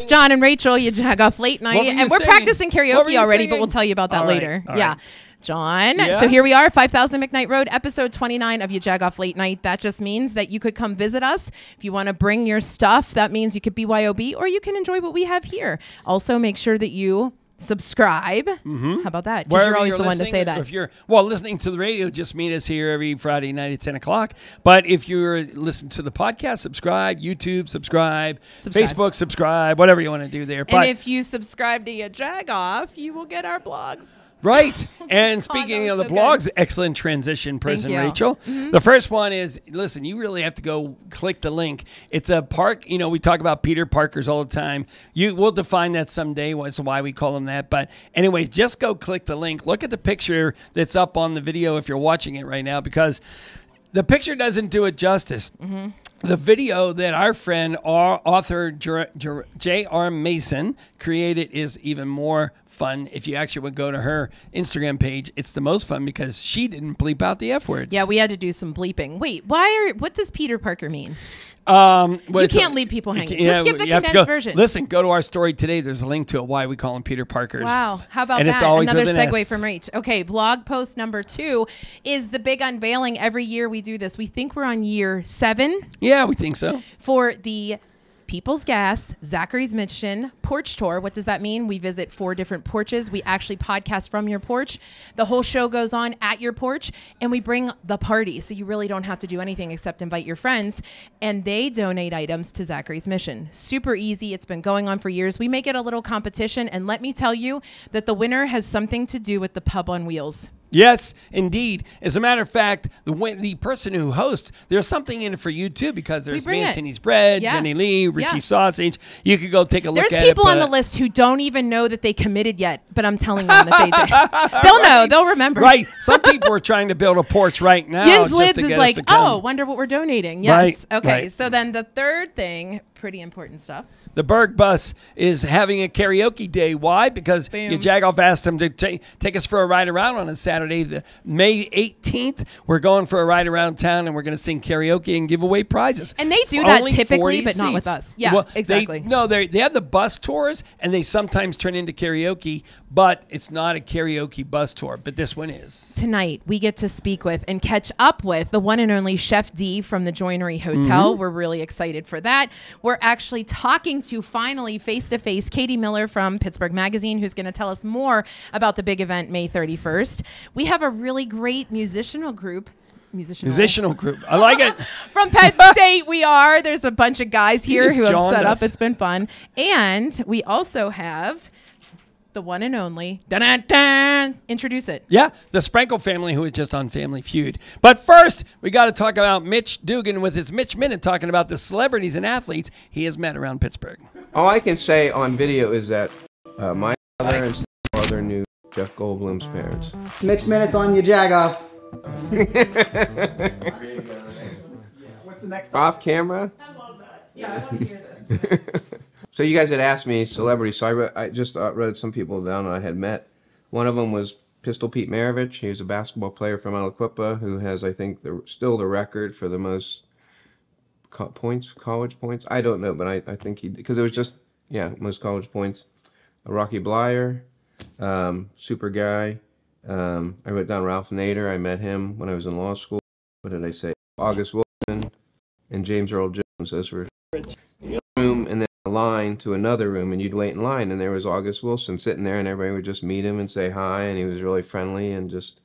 John and Rachel. You Jagoff late night, and we're practicing karaoke already, but we'll tell you about that later. Yeah. John. Yeah. So here we are, 5000 McKnight Road, episode 29 of You Jagoff Late Night. That just means that you could come visit us. If you want to bring your stuff, that means you could BYOB, or you can enjoy what we have here. Also, make sure that you subscribe. How about that? Because you're always the one to say that. If you're listening to the radio, just meet us here every Friday night at 10 o'clock. But if you're listening to the podcast, subscribe. YouTube, subscribe. Facebook, subscribe. Whatever you want to do there. And if you subscribe to You Jagoff, you will get our blogs. Right. And speaking of the blogs, excellent transition person, Rachel. The first one is, listen, you really have to go click the link. It's a park. You know, we talk about Peter Parkers all the time. We'll define that someday as to why we call them that. But anyway, just go click the link. Look at the picture that's up on the video if you're watching it right now, because the picture doesn't do it justice. The video that our friend, our author J.R. Mason created is even more fun. If you actually would go to her Instagram page, it's the most fun because she didn't bleep out the F words. Yeah, we had to do some bleeping. Wait, what does Peter Parker mean? You can't leave people hanging. Just give the condensed version. Listen, go to our story today. There's a link to it, why we call them Peter Parkers. Wow. How about that? It's always another segue from Reach. Okay, blog post number 2 is the big unveiling. Every year we do this. We think we're on year 7. Yeah, we think so. For the People's Gas, Zachary's Mission, Porch Tour. What does that mean? We visit 4 different porches. We actually podcast from your porch. The whole show goes on at your porch, and we bring the party. So you really don't have to do anything except invite your friends, and they donate items to Zachary's Mission. Super easy. It's been going on for years. We make it a little competition, and let me tell you that the winner has something to do with the Pub on Wheels. Yes, indeed. As a matter of fact, the person who hosts, there's something in it for you, too, because there's Mancini's Bread, Jenny Lee, Richie Sausage. You could go take a look at it. There's people on the list who don't even know that they committed yet, but I'm telling them that they did. They'll know. They'll remember. Right. Some people are trying to build a porch right now. Yin's Lids is like, oh, wonder what we're donating. Yes. Right. Okay. Right. So then the third thing, pretty important stuff. The Burgh bus is having a karaoke day. Why? Because Jagoff asked them to take us for a ride around on a Saturday, May 18th. We're going for a ride around town, and we're going to sing karaoke and give away prizes. And they do that typically, but not with us. Yeah, well, exactly. They have the bus tours, and they sometimes turn into karaoke, but it's not a karaoke bus tour. But this one is. Tonight, we get to speak with and catch up with the one and only Chef D from the Joinery Hotel. We're really excited for that. We're actually talking to finally face-to-face Caite Miller from Pittsburgh Magazine, who's going to tell us more about the big event May 31st. We have a really great musical group. I like it. From Penn State, we are. There's a bunch of guys here who have set up. It's been fun. And we also have the one and only, introduce it. Yeah, the Sprankle family, who is just on Family Feud. But first, we got to talk about Mitch Dugan with his Mitch Minute, talking about the celebrities and athletes he has met around Pittsburgh. All I can say on video is that my father and brother knew Jeff Goldblum's parents. Mitch Minute's on You Jagoff. What's the next one? Off camera? I love that. Yeah, I want to hear this. So you guys had asked me celebrities, so I just wrote some people down that I had met. One of them was Pistol Pete Maravich. He was a basketball player from Aliquippa who has, I think, still the record for the most college points. I don't know, but I think he, because it was just, most college points. Rocky Blyer, super guy. I wrote down Ralph Nader. I met him when I was in law school. What did I say? August Wilson and James Earl Jones. Those were room, and then a line to another room, and you'd wait in line, and there was August Wilson sitting there, and everybody would just meet him and say hi, and he was really friendly and just,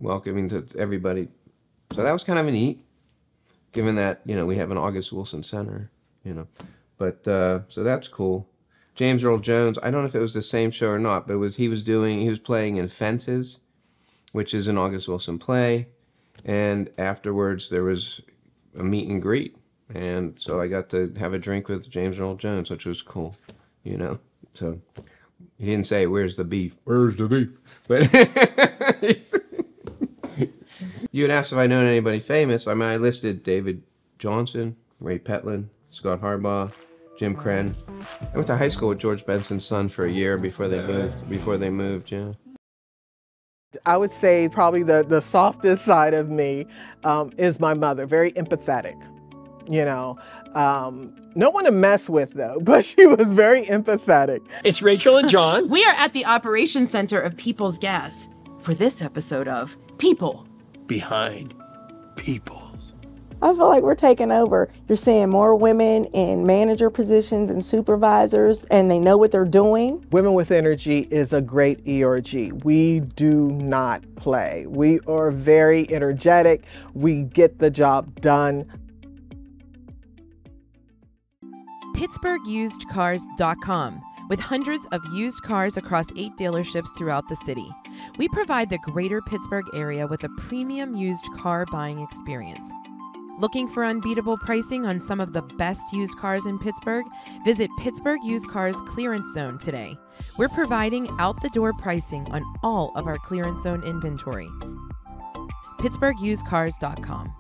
welcoming to everybody. So that was kind of neat, given that, we have an August Wilson Center, But, so that's cool. James Earl Jones, I don't know if it was the same show or not, but he was playing in Fences, which is an August Wilson play, and afterwards there was a meet and greet, and so I got to have a drink with James Earl Jones, which was cool, So he didn't say, "Where's the beef?" Where's the beef? But you had asked if I known anybody famous. I mean, I listed David Johnson, Ray Petlin, Scott Harbaugh, Jim Crenn. I went to high school with George Benson's son for a year before they moved. Yeah. I would say probably the softest side of me is my mother, very empathetic. you know. No one to mess with, though, but she was very empathetic. It's Rachel and John. We are at the Operations Center of People's Gas for this episode of People Behind Peoples. I feel like we're taking over. You're seeing more women in manager positions and supervisors, and they know what they're doing. Women with Energy is a great ERG. We do not play. We are very energetic. We get the job done. PittsburghUsedCars.com, with hundreds of used cars across 8 dealerships throughout the city. We provide the greater Pittsburgh area with a premium used car buying experience. Looking for unbeatable pricing on some of the best used cars in Pittsburgh? Visit Pittsburgh Used Cars Clearance Zone today. We're providing out-the-door pricing on all of our clearance zone inventory. PittsburghUsedCars.com.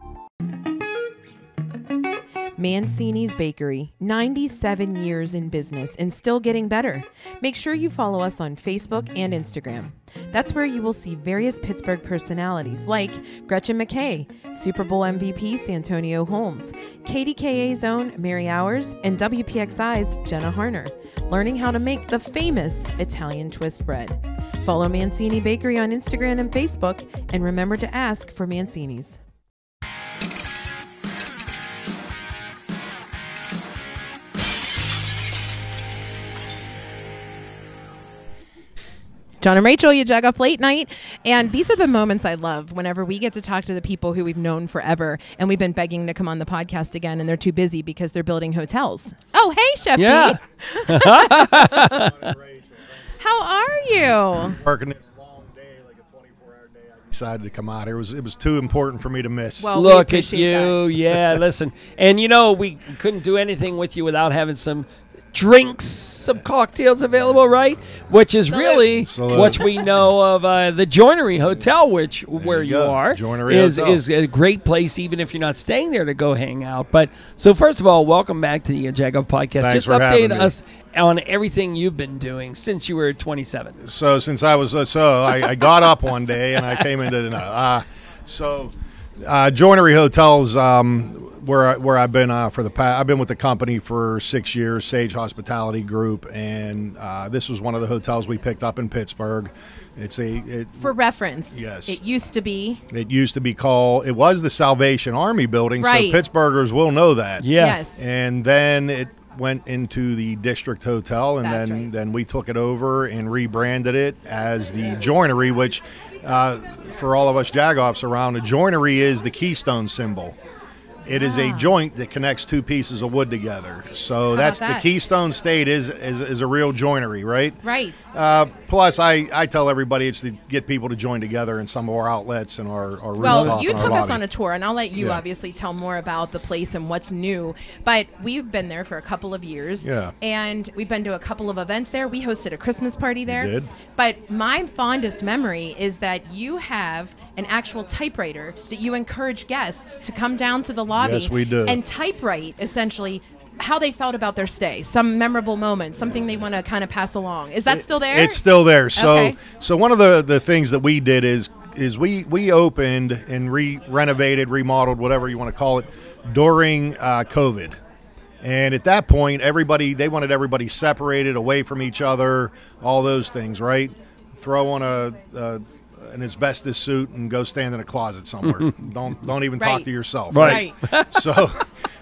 Mancini's Bakery, 97 years in business and still getting better. Make sure you follow us on Facebook and Instagram. That's where you will see various Pittsburgh personalities like Gretchen McKay, Super Bowl MVP Santonio Holmes, KDKA's own Mary Hours, and WPXI's Jenna Harner, learning how to make the famous Italian twist bread. Follow Mancini Bakery on Instagram and Facebook, and remember to ask for Mancini's. John and Rachel, you Jagoff late night. And these are the moments I love whenever we get to talk to the people who we've known forever and we've been begging to come on the podcast again and they're too busy because they're building hotels. Oh, hey, Chef D. Yeah. How are you? Working this long day, like a 24-hour day, I decided to come out here. It was too important for me to miss. Well, Look at you. Yeah, listen. And, you know, we couldn't do anything with you without having some drinks, some cocktails available, right? Which is really what we know of the Joinery Hotel, where you are. Joinery is Hotel. a great place, even if you're not staying there, to go hang out. But so first of all, welcome back to the Jagoff podcast. Thanks Just for having update me. us on everything you've been doing since you were 27. So since I was I got up one day and I came into Joinery Hotels. Where I've been for the past, I've been with the company for 6 years, Sage Hospitality Group, and this was one of the hotels we picked up in Pittsburgh. For reference, yes, it used to be called. It was the Salvation Army building, right. So Pittsburghers will know that. Yeah. Yes, and then it went into the District Hotel, and That's then right. then we took it over and rebranded it as the Joinery, which for all of us Jagoffs around, a joinery is the keystone symbol. It is a joint that connects two pieces of wood together. So that's about that? the Keystone State is a real joinery, right? right. Plus, I tell everybody it's to get people to join together in some of our outlets and our rooftop. Well, you and our took us lobby. on a tour, and I'll let you Yeah. obviously tell more about the place and what's new. But we've been there for a couple of years, Yeah. and we've been to a couple of events there. We hosted a Christmas party there. did. But my fondest memory is that you have an actual typewriter that you encourage guests to come down to the lobby Yes, we do. and typewrite essentially how they felt about their stay, some memorable moments, something they want to kind of pass along. Is that still there? It's still there. So Okay. so one of the things that we did is we opened and renovated, remodeled, whatever you want to call it, during COVID. And at that point, they wanted everybody separated, away from each other, all those things, right? Throw on an asbestos suit and go stand in a closet somewhere. don't even talk Right. to yourself. Right. So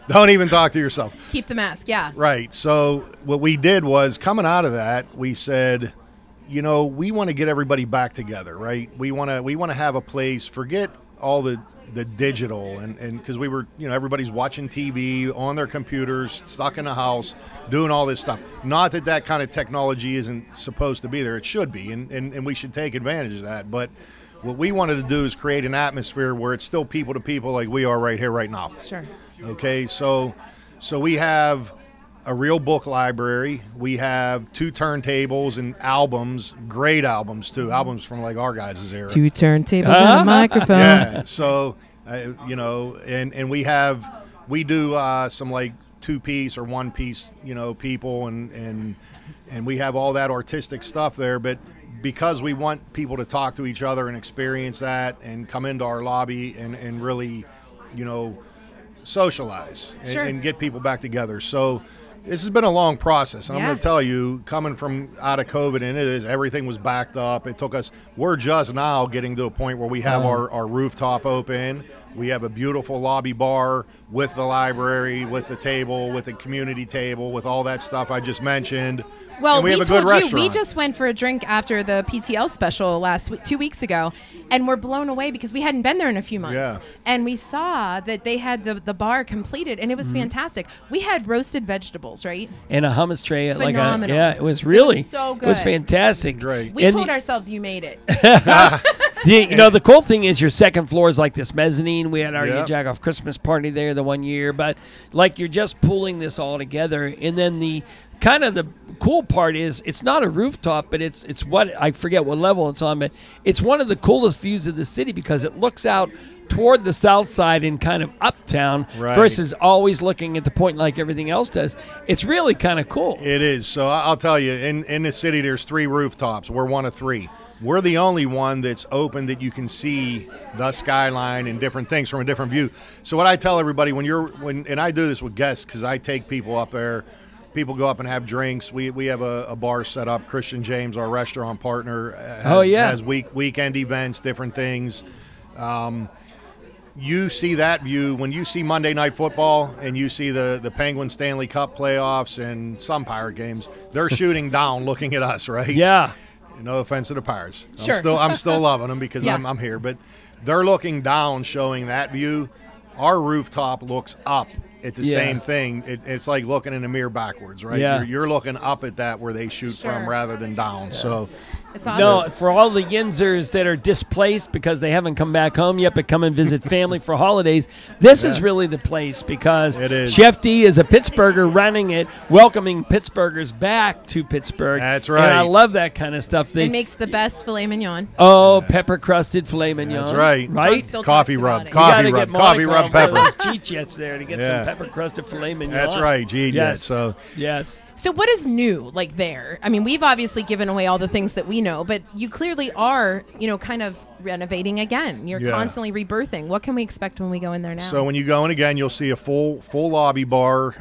don't even talk to yourself. Keep the mask, yeah. Right. So what we did was, coming out of that, we said, you know, we want to get everybody back together, right? We want to have a place, forget all the digital, and because we were, you know, everybody's watching TV on their computers, stuck in the house, doing all this stuff. Not that kind of technology isn't supposed to be there. It should be, and we should take advantage of that. But what we wanted to do is create an atmosphere where it's still people to people, like we are right here, right now. Sure. Okay, so we have a real book library. We have 2 turntables and albums, great albums too, albums from like our guys' era. 2 turntables and a microphone. Yeah, so you know, and we do some like 2-piece or 1-piece, you know, people, and we have all that artistic stuff there. But because we want people to talk to each other and experience that, and come into our lobby and really, you know, socialize Sure. and get people back together. So this has been a long process, and I'm going to tell you, coming from out of COVID, and everything was backed up. It took us. We're just now getting to a point where we have our rooftop open. We have a beautiful lobby bar with the library, with the table, with the community table, with all that stuff I just mentioned. Well, and we have a good told you restaurant. we just went for a drink after the PTL special 2 weeks ago, and we're blown away because we hadn't been there in a few months. Yeah. And we saw that they had the bar completed, and it was fantastic. We had roasted vegetables, right? And a hummus tray. Phenomenal. It was really so good. It was fantastic. Great. We And told ourselves you made it. the cool thing is your second floor is like this mezzanine. We had our Yep. Jagoff Christmas party there the one year, but like you're just pulling this all together. And then the kind of the cool part is it's not a rooftop, but it's what I forget what level it's on, but it's one of the coolest views of the city because it looks out toward the south side and kind of uptown versus always looking at the point like everything else does. It's really kind of cool. It is. So I'll tell you, in the city, there's 3 rooftops. We're one of 3. We're the only one that's open that you can see the skyline and different things from a different view. So what I tell everybody and I do this with guests because I take people up there. People go up and have drinks. We have a bar set up. Christian James, our restaurant partner, has weekend events, different things. You see that view when you see Monday Night Football and you see the Penguins Stanley Cup playoffs and some Pirate games. They're shooting down, looking at us, right? Yeah. No offense to the Pirates. Sure. I'm still loving them because I'm here. But they're looking down, showing that view. Our rooftop looks up at the same thing. It's like looking in a mirror backwards, right? Yeah. You're looking up at that where they shoot from rather than down. So It's awesome. No, for all the Yinzers that are displaced because they haven't come back home yet but come and visit family for holidays, this is really the place because It is. Chef D is a Pittsburgher running it, welcoming Pittsburghers back to Pittsburgh. That's right. And I love that kind of stuff. It makes the best filet mignon. Pepper-crusted filet mignon. That's right. Right? Still Coffee talks rub. about it. You gotta get Coffee Monica rub on one of pepper. those Jeet Jets there to get some pepper-crusted filet mignon. That's right, Jeet Jet. Yes. So yes. So what is new, like, there? I mean, we've obviously given away all the things that we know, but you clearly are, kind of renovating again. You're constantly rebirthing. What can we expect when we go in there now? So when you go in again, you'll see a full lobby bar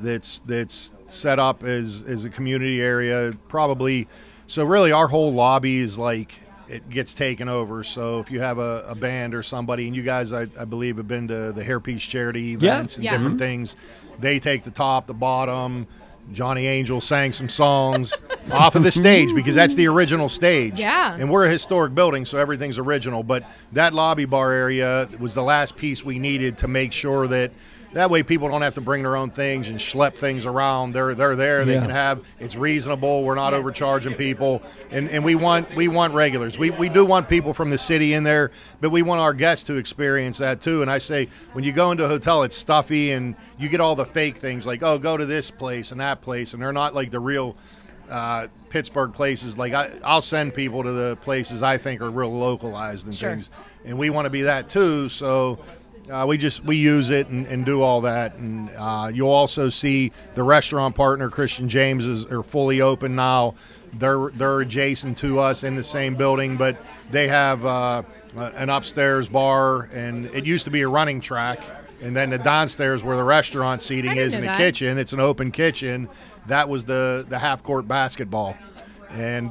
that's set up as a community area. Probably, so really our whole lobby is like it gets taken over. So if you have a band or somebody, and you guys, I believe, have been to the Hairpiece charity events and different things, they take the top, the bottom. Johnny Angel sang some songs off of the stage because that's the original stage. Yeah. And we're a historic building, so everything's original. But that lobby bar area was the last piece we needed to make sure that way people don't have to bring their own things and schlep things around. They're there. They can have. It's reasonable. We're not overcharging people, and we want regulars. We do want people from the city in there, but we want our guests to experience that too. And I say when you go into a hotel, it's stuffy, and you get all the fake things like, oh, go to this place and that place, and they're not like the real Pittsburgh places. Like I'll send people to the places I think are real localized and things, and we want to be that too. So. We use it and do all that, and you'll also see the restaurant partner Christian James are fully open now. They're adjacent to us in the same building, but they have an upstairs bar, and it used to be a running track, and then the downstairs where the restaurant seating is in the kitchen. It's an open kitchen. That was the half court basketball, and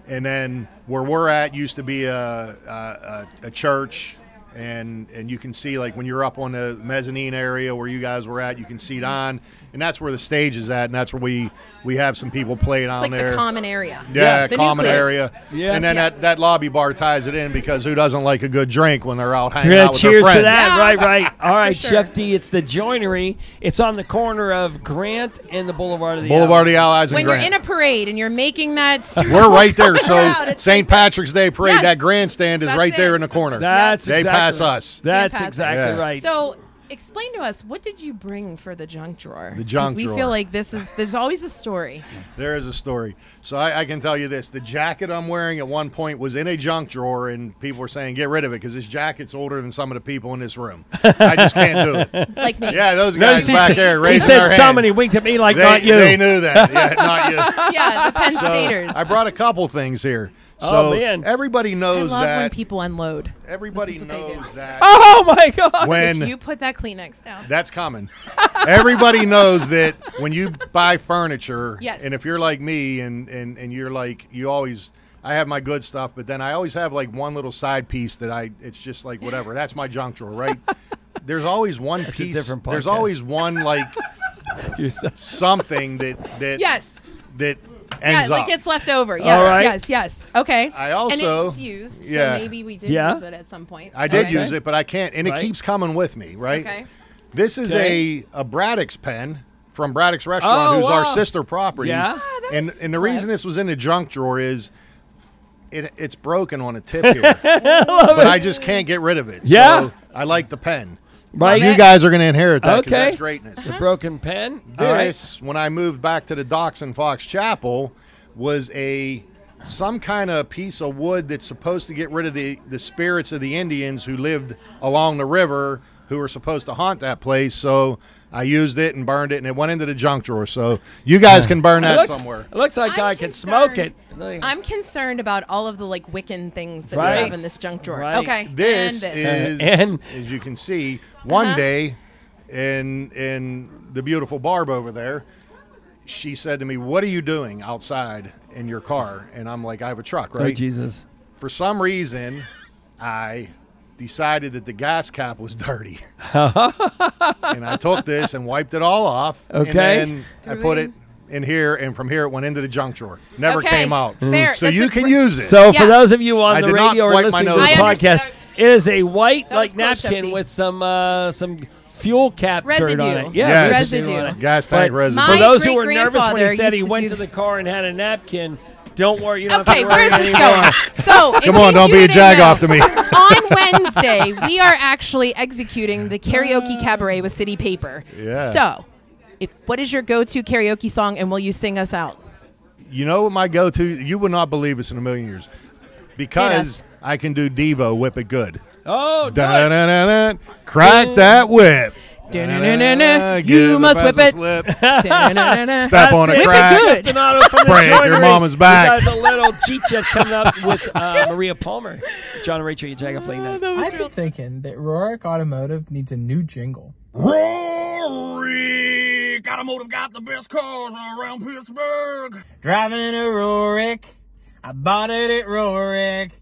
then where we're at used to be a church. And you can see, like, when you're up on the mezzanine area where you guys were at, you can see it on, and that's where the stage is at, and that's where we have some people play down there. It's like the common area. Yeah, the common nucleus. area. Yeah. And then that lobby bar ties it in because who doesn't like a good drink when they're out hanging Yeah, out with their cheers friends? to that. Right. All right, sure. Chef D, it's the Joinery. It's on the corner of Grant and the Boulevard of the Boulevard of the Allies. Allies and When Grant. you're in a parade and you're making that We're right there. So It's St. Patrick's Day parade, Yes. that grandstand is That's right there it. in the corner. That's They exactly pass right. us. That's Fantastic. exactly Yeah. right. So explain to us, what did you bring for the junk drawer? The junk 'Cause drawer. we feel like there's always a story. There is a story. So I can tell you this. The jacket I'm wearing at one point was in a junk drawer, and people were saying, get rid of it because this jacket's older than some of the people in this room. I just can't do it. Like me. Yeah, those guys back there he raising said their some and hands. he winked at me like, They, not you. they knew that. Yeah, not you. Yeah, the Penn So Staters. I brought a couple things here. So man. everybody knows I love that. when people unload. Everybody This is what they knows do. that. Oh my God! When If you put that Kleenex down. that's coming. Everybody knows that when you buy furniture, Yes. and if you're like me and you're like, you always, I have my good stuff, but then I always have like one little side piece that it's just like whatever. That's my junk drawer, right? There's always one That's a piece. different There's podcast. always one like something that Yes. that Yeah, ends like up. it's left over. Yes, All right. yes. Okay. I also- and it's used, so yeah. maybe we did Yeah. use it at some point. I did Okay. use it, but I can't, and Right. it keeps coming with me, right? Okay. This is Okay. a Braddock's pen from Braddock's Restaurant, who's our wow. sister property. Yeah. And the reason this was in the junk drawer is it's broken on a tip here, but I just can't get rid of it. Yeah. So I like the pen. Right. You guys are going to inherit that because Okay. that's greatness. The broken pen. All right. This, when I moved back to the docks in Fox Chapel, was some kind of piece of wood that's supposed to get rid of the spirits of the Indians who lived along the river, who were supposed to haunt that place. So I used it and burned it, and it went into the junk drawer. So you guys can burn that somewhere. It looks like I'm I can smoke it. I'm concerned about all of the like Wiccan things that Right. we have in this junk drawer. Right. Okay. This and is, And- as you can see, one day in the beautiful Barb over there, she said to me, "What are you doing outside in your car?" And I'm like, "I have a truck, Oh right?" Jesus! For some reason, I decided that the gas cap was dirty. And I took this and wiped it all off. Okay. And then I put it in here, and from here it went into the junk drawer. Never Okay. came out. Fair. So That's you a can great- use it. So for Yeah. those of you on I the did not radio or wipe my listening to nose. this I podcast, understand. it is a white That was like close, napkin Shefty. with some fuel cap dirt on Residue. it. Yes. Residue. on it. Gas tank But residue. For My those who were nervous when great-grandfather he said he used to went do- to the car and had a napkin, don't worry. You don't have Okay, to worry where's this anymore. going? So, in Come on, case don't you be a didn't know, Jagoff to me. On Wednesday, we are actually executing the karaoke cabaret with City Paper. Yeah. So, what is your go-to karaoke song, and will you sing us out? You know what my go-to? You would not believe this in a million years. Because Hit us. I can do Devo, Whip It Good. Oh, do it. Da-da-da-da-da. Crack that whip. Da-na-na-na-na. Give You the must whip fastest it. lip. Da-na-na-na-na. Step on a That's it. crack. Whip it good. Donato from the Break your Joinery. mama's back. We got the little Jeet Jet coming up with Maria Palmer. John and Rachel, you Jagoff late night. I've been thinking that Rohrich Automotive needs a new jingle. Rohrich Automotive got the best cars around Pittsburgh. Driving a Rohrich, I bought it at Rohrich.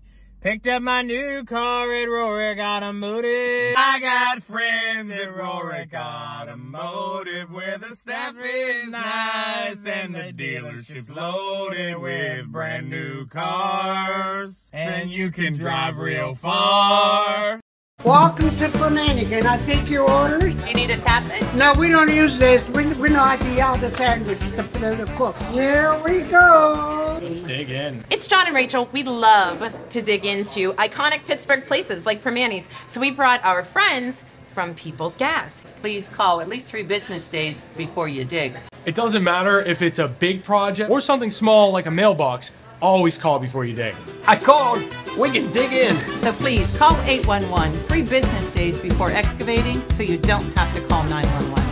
Picked up my new car at Rohrich Automotive. I got friends at Rohrich Automotive where the staff is nice and the dealership's loaded with brand new cars. And you can drive real far. Welcome to Fanatic. Can I take your orders? You need a tap it? No, we don't use this. We know how to yell the sandwich, the cook. Here we go. Dig in. It's John and Rachel. We love to dig into iconic Pittsburgh places like Permanis. So we brought our friends from People's Gas. Please call at least 3 business days before you dig. It doesn't matter if it's a big project or something small like a mailbox. Always call before you dig. I called. We can dig in. So please call 811 3 business days before excavating so you don't have to call 911.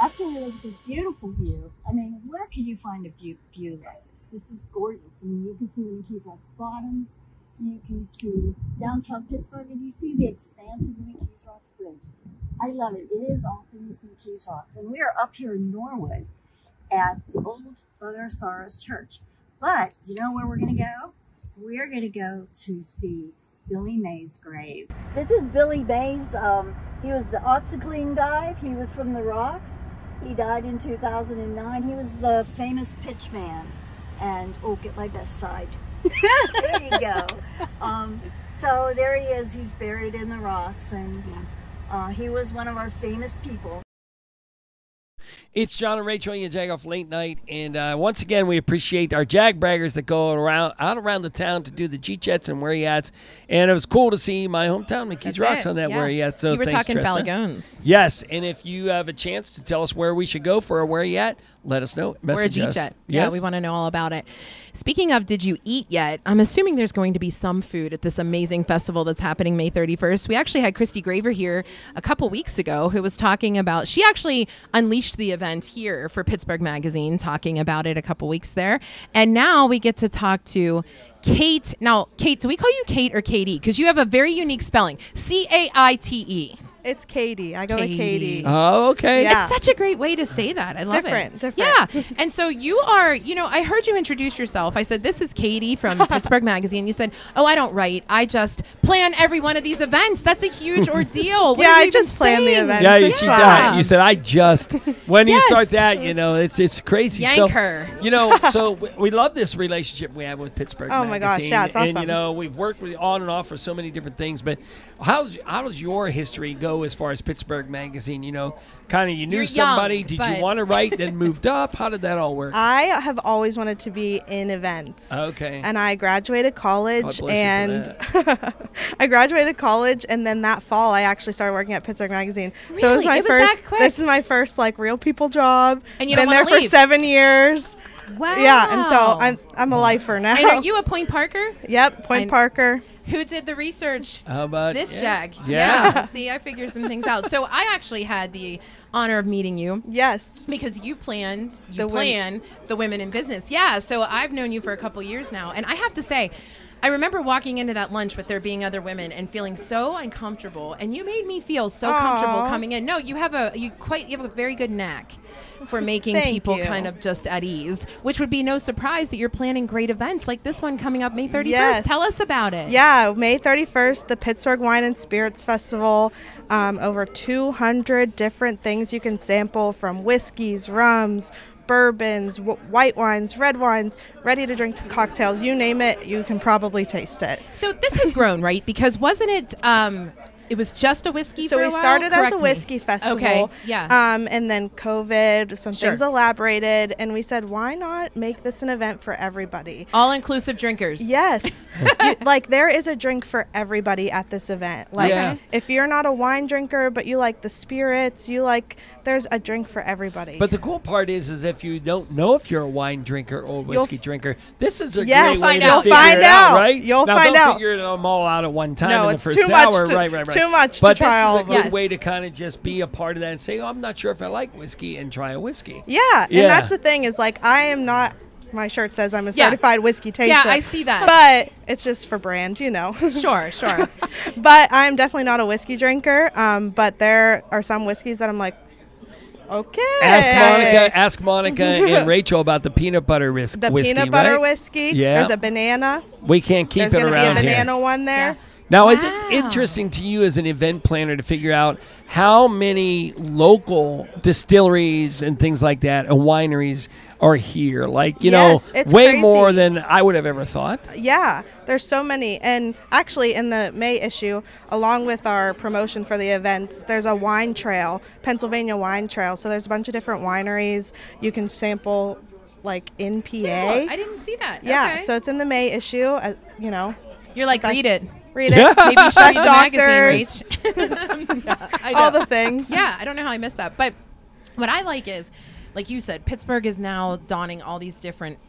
After we look at this beautiful view, I mean, where can you find a view like this? This is gorgeous. I mean, you can see the Keys Rocks Bottoms, you can see downtown Pittsburgh, and you see the expanse of the Keys Rocks Bridge. I love it. It is all things Keys Rocks. And we are up here in Norwood at the old Mother Sorrow's Church. But you know where we're going to go? We're going to go to see Billy Mays' grave. This is Billy Mays. He was the OxyClean guy. He was from the Rocks. He died in 2009. He was the famous pitchman. And, oh, get my best side. There you go. So there he is. He's buried in the Rocks. And he was one of our famous people. It's John and Rachel and Jagoff Late Night. And once again, we appreciate our Jag braggers that go out around the town to do the Jeet Jets and Where You Ats. And it was cool to see my hometown, McKees Rocks, on that Where You At. So you were thanks, talking Tressa. Balagones. Yes. And if you have a chance to tell us where we should go for a Where You At, let us know. Message We're a us. Jeet Jet. Yes? Yeah, we want to know all about it. Speaking of did you eat yet, I'm assuming there's going to be some food at this amazing festival that's happening May 31st. We actually had Christy Graver here a couple weeks ago who was talking about, she actually unleashed the event here for Pittsburgh Magazine, talking about it a couple weeks there. And now we get to talk to Caite. Now, Caite, do we call you Caite or Katie? Because you have a very unique spelling. C-A-I-T-E. It's Katie. I go with Katie. Oh, okay. Yeah. It's such a great way to say that. I love it. Different. Yeah. And so you are, I heard you introduce yourself. I said, this is Katie from Pittsburgh Magazine. You said, oh, I don't write. I just plan every one of these events. That's a huge ordeal. Yeah, I just plan the events. Yeah, she died. You said, I just. When you start that, it's crazy. Yank her. So we love this relationship we have with Pittsburgh Magazine. Oh, my gosh. Yeah, it's awesome. And, we've worked with on and off for so many different things. But how does your history go as far as Pittsburgh Magazine? You knew You're somebody. young, Did but- you want to write, then moved up? How did that all work? I have always wanted to be in events. Okay. And I graduated college, God bless you and for I graduated college, and then that fall I actually started working at Pittsburgh Magazine. So it was Really? my It was first. that quick? This is my first real people job. And you been don't there wanna for leave. 7 years. Wow. Yeah, and so I'm a lifer now. And are you a Point Parker? Yep, Point Parker. Who did the research? How about this Jag? Yeah. See, I figured some things out. So I actually had the honor of meeting you. Yes. Because you plan The women in business. Yeah. So I've known you for a couple years now, and I have to say, I remember walking into that lunch with there being other women and feeling so uncomfortable, and you made me feel so comfortable Aw. coming in. No, you have a very good knack for making Thank people you. kind of just at ease, which would be no surprise that you're planning great events like this one coming up May 31st. Yes. Tell us about it. Yeah, May 31st, the Pittsburgh Wine and Spirits Festival. Over 200 different things you can sample, from whiskeys, rums, bourbons, white wines, red wines, ready to drink cocktails, you name it, you can probably taste it. So this has grown, right? Because wasn't it it was just a whiskey So for a we while? started as Correct a me. whiskey festival. Okay, yeah. And then COVID, some Sure. things elaborated, and we said, why not make this an event for everybody? All-inclusive drinkers. Yes. There is a drink for everybody at this event. Yeah. If you're not a wine drinker, but you like the spirits, there's a drink for everybody. But the cool part is if you don't know if you're a wine drinker or a whiskey drinker, this is a Yes, great way you'll to figure find it out, out. right? You'll now, find don't out. figure them all out at one time No, in the it's first too much hour. to- Right. too much to But try all this of is a good them. way to kind of just be a part of that and say, oh, I'm not sure if I like whiskey, and try a whiskey. Yeah, and that's the thing is I am not. My shirt says I'm a Yeah. certified whiskey taster. Yeah, I see that. But it's just for brand, Sure. But I'm definitely not a whiskey drinker. But there are some whiskeys that I'm like, okay. Ask Monica and Rachel about the peanut butter whiskey. The peanut butter whiskey. Yeah. There's a banana. We can't keep There's it gonna around be a here. banana one there. Now, is it interesting to you as an event planner to figure out how many local distilleries and things like that and wineries are here? Yes, it's way crazy. more than I would have ever thought. Yeah, there's so many. And actually, in the May issue, along with our promotion for the events, there's a wine trail, Pennsylvania wine trail. So there's a bunch of different wineries you can sample, in PA. Cool. I didn't see that. Yeah, Okay. so it's in the May issue. You're like, read it. Read it. Yeah. Maybe you should read the Doctors. magazine, Rach. All the things. Yeah, I don't know how I missed that. But what I like is, like you said, Pittsburgh is now donning all these different,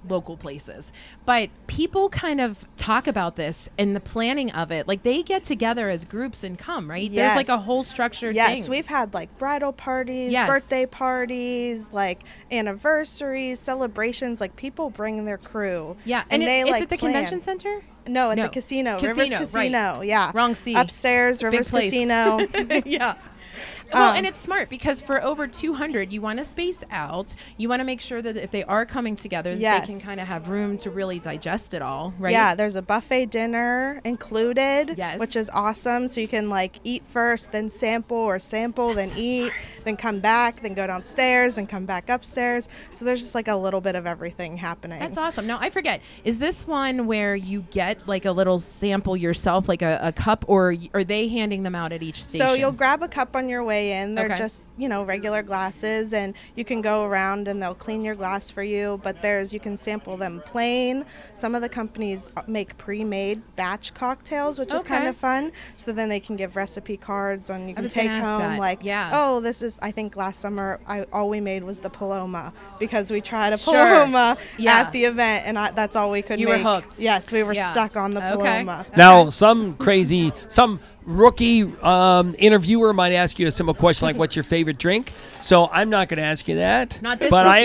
local places. But people kind of talk about this and the planning of it. They get together as groups and come, right? Yes. There's a whole structured thing. Yes, we've had bridal parties, Yes. birthday parties, anniversaries, celebrations. People bring their crew. Yeah, and and they it's at the plan. convention center? No, at No. the casino. Rivers Casino, Casino. right. Yeah. Wrong C. Upstairs, Big Rivers place. Casino. Yeah. Well, and it's smart because for over 200, you want to space out. You want to make sure that if they are coming together, that they can Yes. kind of have room to really digest it all, right? Yeah, there's a buffet dinner included, Yes. which is awesome. So you can eat first, then sample, or sample, then eat, then come back, then go downstairs, and come back upstairs. So there's just a little bit of everything happening. That's awesome. Now, I forget, is this one where you get a little sample yourself, a cup, or are they handing them out at each station? So you'll grab a cup on your way in. They're Okay. just, you know, regular glasses, and you can go around and they'll clean your glass for you. But you can sample them plain. Some of the companies make pre-made batch cocktails, which is kind of fun. So then they can give recipe cards and you can take home oh, this is, I think last summer all we made was the Paloma because we tried a Paloma at the event, and that's all we could make. You were hooked. Yes, we were stuck on the Paloma. Now, some rookie interviewer might ask you a simple question like, "What's your favorite drink?" So I'm not going to ask you that. Not this but rookie.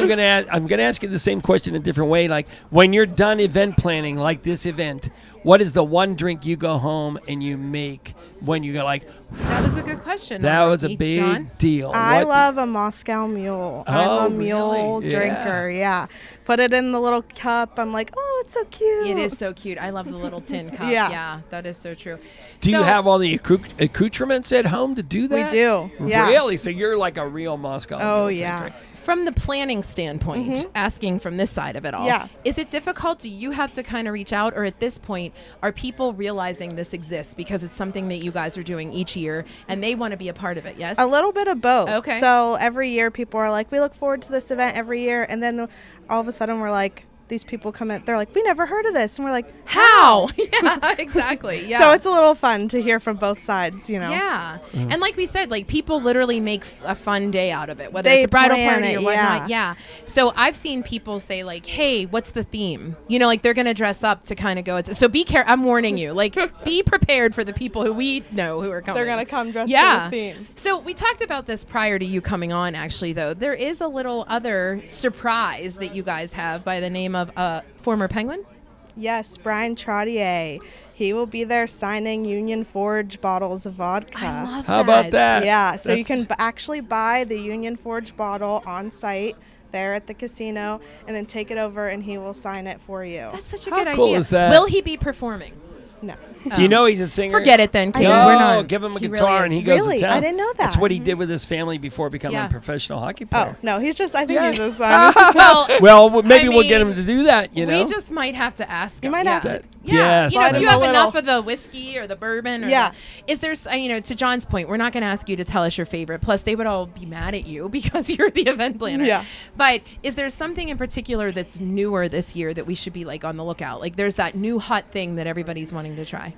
I'm going to ask you the same question in a different way. Like, when you're done event planning, like this event, what is the one drink you go home and you make when you go like? That was a good question. That was a big deal. I love a Moscow Mule. I'm a mule drinker. Yeah. Put it in the little cup. I'm like, oh, it's so cute. It is so cute. I love the little tin cup. Yeah. That is so true. Do you have all the accoutrements at home to do that? We do. Yeah. Really? So you're like a real Moscow Mule drinker. From the planning standpoint, asking from this side of it all, is it difficult? Do you have to kind of reach out, or at this point, are people realizing this exists because it's something that you guys are doing each year and they want to be a part of it? Yes? A little bit of both. Okay. So every year people are like, we look forward to this event every year. And then all of a sudden we're like, these people come in, they're like, we never heard of this. And we're like, how? Yeah, exactly. Yeah. So it's a little fun to hear from both sides, you know? Yeah. And like we said, like people literally make a fun day out of it, whether it's a bridal party or whatnot. Yeah. So I've seen people say like, hey, what's the theme? You know, like they're going to dress up to kind of go. So be careful. I'm warning you, like be prepared for the people who we know who are coming. They're going to come dressed for the theme. So we talked about this prior to you coming on, actually, though. There is a little other surprise that you guys have by the name of former Penguin? Yes, Brian Trottier. He will be there signing Union Forge bottles of vodka. I love How about that? Yeah, so you can actually buy the Union Forge bottle on site there at the casino and then take it over and he will sign it for you. That's such a How good cool idea. is that? Will he be performing? No. Do you know he's a singer? Forget it then, Kate. No, We're not. give him a He guitar really and he is. goes Really? to town. I didn't know that. That's what he did with his family before becoming a professional hockey player. Oh, no, he's just, I think he's just well, maybe we'll get him to do that, you know? We just might have to ask him. You might have to. Yes. You know, if Slide you him a have little. enough of the whiskey or the bourbon or is there, you know, to John's point, we're not going to ask you to tell us your favorite. Plus, they would all be mad at you because you're the event planner. Yeah. But is there something in particular that's newer this year that we should be like on the lookout? Like there's that new hot thing that everybody's wanting to try.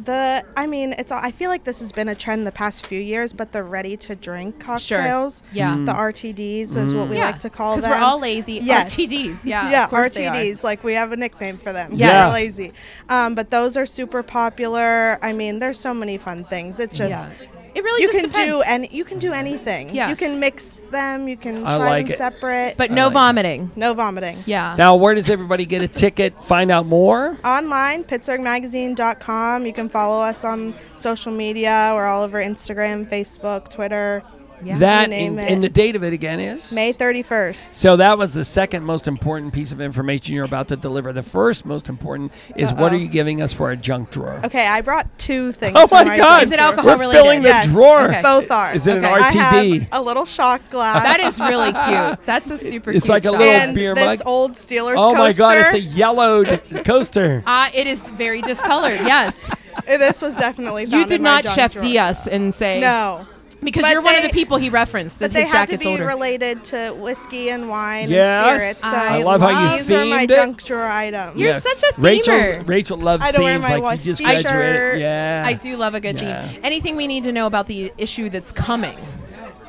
I feel like this has been a trend the past few years, but the ready-to-drink cocktails, the RTDs is what we like to call them. Because we're all lazy. Yes. RTDs, yeah, of course they are. RTDs. Like we have a nickname for them. Yeah. We're lazy. But those are super popular. I mean, there's so many fun things. It just. It really you just can depends. you can do anything. Yeah. You can mix them. You can I try like them it. separate. But no vomiting. No vomiting. Yeah. Now, where does everybody get a ticket, find out more? Online, PittsburghMagazine.com. You can follow us on social media. We're all over Instagram, Facebook, Twitter. Yeah. That and the date of it again is? May 31st. So that was the second most important piece of information you're about to deliver. The first most important is what are you giving us for our junk drawer? Okay, I brought two things. Oh for my God. Is it alcohol We're related? filling the Yes. drawer. Okay. Both are. Is it an I RTD? have a little shot glass. That is really cute. That's a super It's cute like a shot. little and beer this mug. old Steelers Oh my coaster. God, it's a yellowed coaster. It is very discolored, yes. This was definitely found You did in my not junk Chef drawer. D us and say. No. Because But you're one of the they- people he referenced. That But they his had to jacket's be older. related to whiskey and wine Yes. and spirits. So I love how you these are my themed it. junk drawer items. You're such a themer. Rachel loves I don't wear themes my like you just whiskey graduated. shirt. Yeah. I do love a good Yeah. theme. Anything we need to know about the issue that's coming?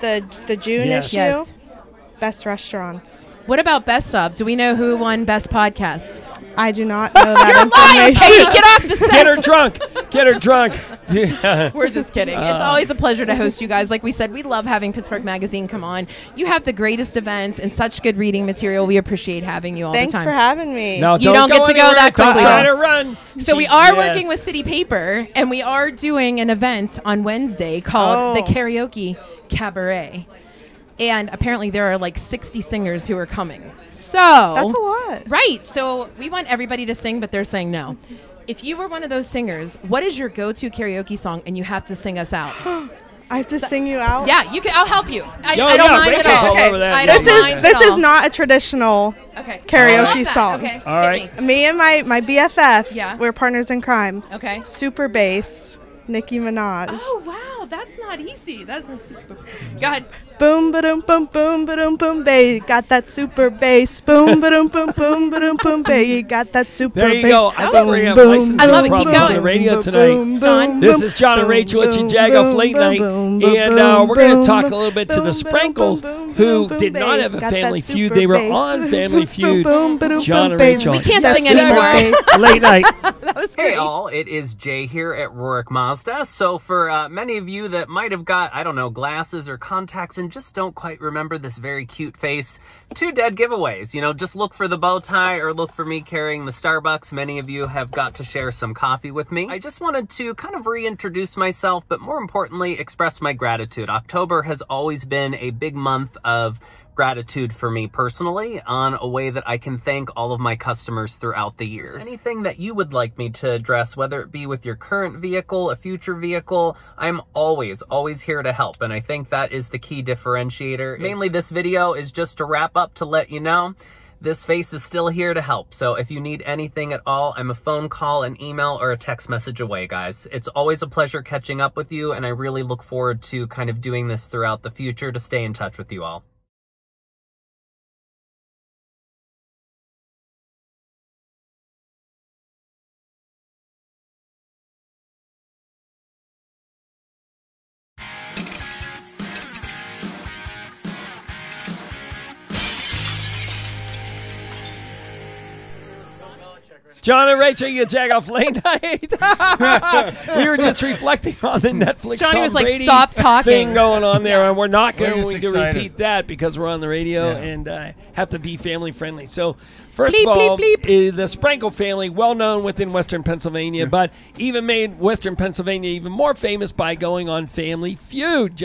The June Yes. issue. Yes. Best restaurants. What about Best Of? Do we know who won Best Podcast? I do not know that You're lying, information. Katie. Get off the set. Get her drunk. Get her drunk. Yeah. We're just kidding. It's always a pleasure to host you guys. Like we said, we love having Pittsburgh Magazine come on. You have the greatest events and such good reading material. We appreciate having you all Thanks the time. for having me. No, You don't get to go anywhere. that quickly, Don't try though. to run. So we are Yes. working with City Paper, and we are doing an event on Wednesday called the Karaoke Kabaret. And apparently there are like 60 singers who are coming. So That's a lot. Right. So we want everybody to sing, but they're saying no. If you were one of those singers, what is your go-to karaoke song and you have to sing us out? I have to sing you out? Yeah, you can. I'll help you. I Yo, don't yeah, mind Rachel's at all. all over that. I This don't mind is at all. not a traditional Okay. karaoke I love that. song. Okay. All right. Hit me. Me and my BFF, Yeah. we're partners in crime. Okay. Super bass. Nicki Minaj. Oh wow, that's not easy. That's a super. Go ahead. Boom ba-dum boom boom ba-dum boom bass. Got that super bass. Boom ba-dum boom boom ba-dum boom bass. Got that super bass. There you go. I think we have licensing problems on the radio tonight. John. This is John and Rachel. It's your Jagoff Late Night. And we're going to talk a little bit to the Sprankles, who did not have a Family Feud. They were on Family Feud. John and Rachel. We can't sing anymore. Late Night. That was great. Hey all, it is Jay here at Rohrich Mazda. So for many of you that might have got, I don't know, glasses or contacts and just don't quite remember this very cute face, 2 dead giveaways. You know, just look for the bow tie or look for me carrying the Starbucks. Many of you have got to share some coffee with me. I just wanted to kind of reintroduce myself, but more importantly, express my gratitude. October has always been a big month of gratitude for me personally, on a way that I can thank all of my customers throughout the years. Anything that you would like me to address, whether it be with your current vehicle, a future vehicle, I'm always here to help, and I think that is the key differentiator. Mainly this video is just to wrap up to let you know this face is still here to help. So if you need anything at all, I'm a phone call, an email, or a text message away, guys. It's always a pleasure catching up with you, and I really look forward to kind of doing this throughout the future to stay in touch with you all. John and Rachel, you Jagoff Late Night. We were just reflecting on the Netflix Johnny was like, Brady stop talking. thing going on there, and we're not We're going just to excited. repeat that because we're on the radio and have to be family friendly. So first Bleep, of all, bleep, bleep. the Sprankle family, well known within Western Pennsylvania, but even made Western Pennsylvania even more famous by going on Family Feud.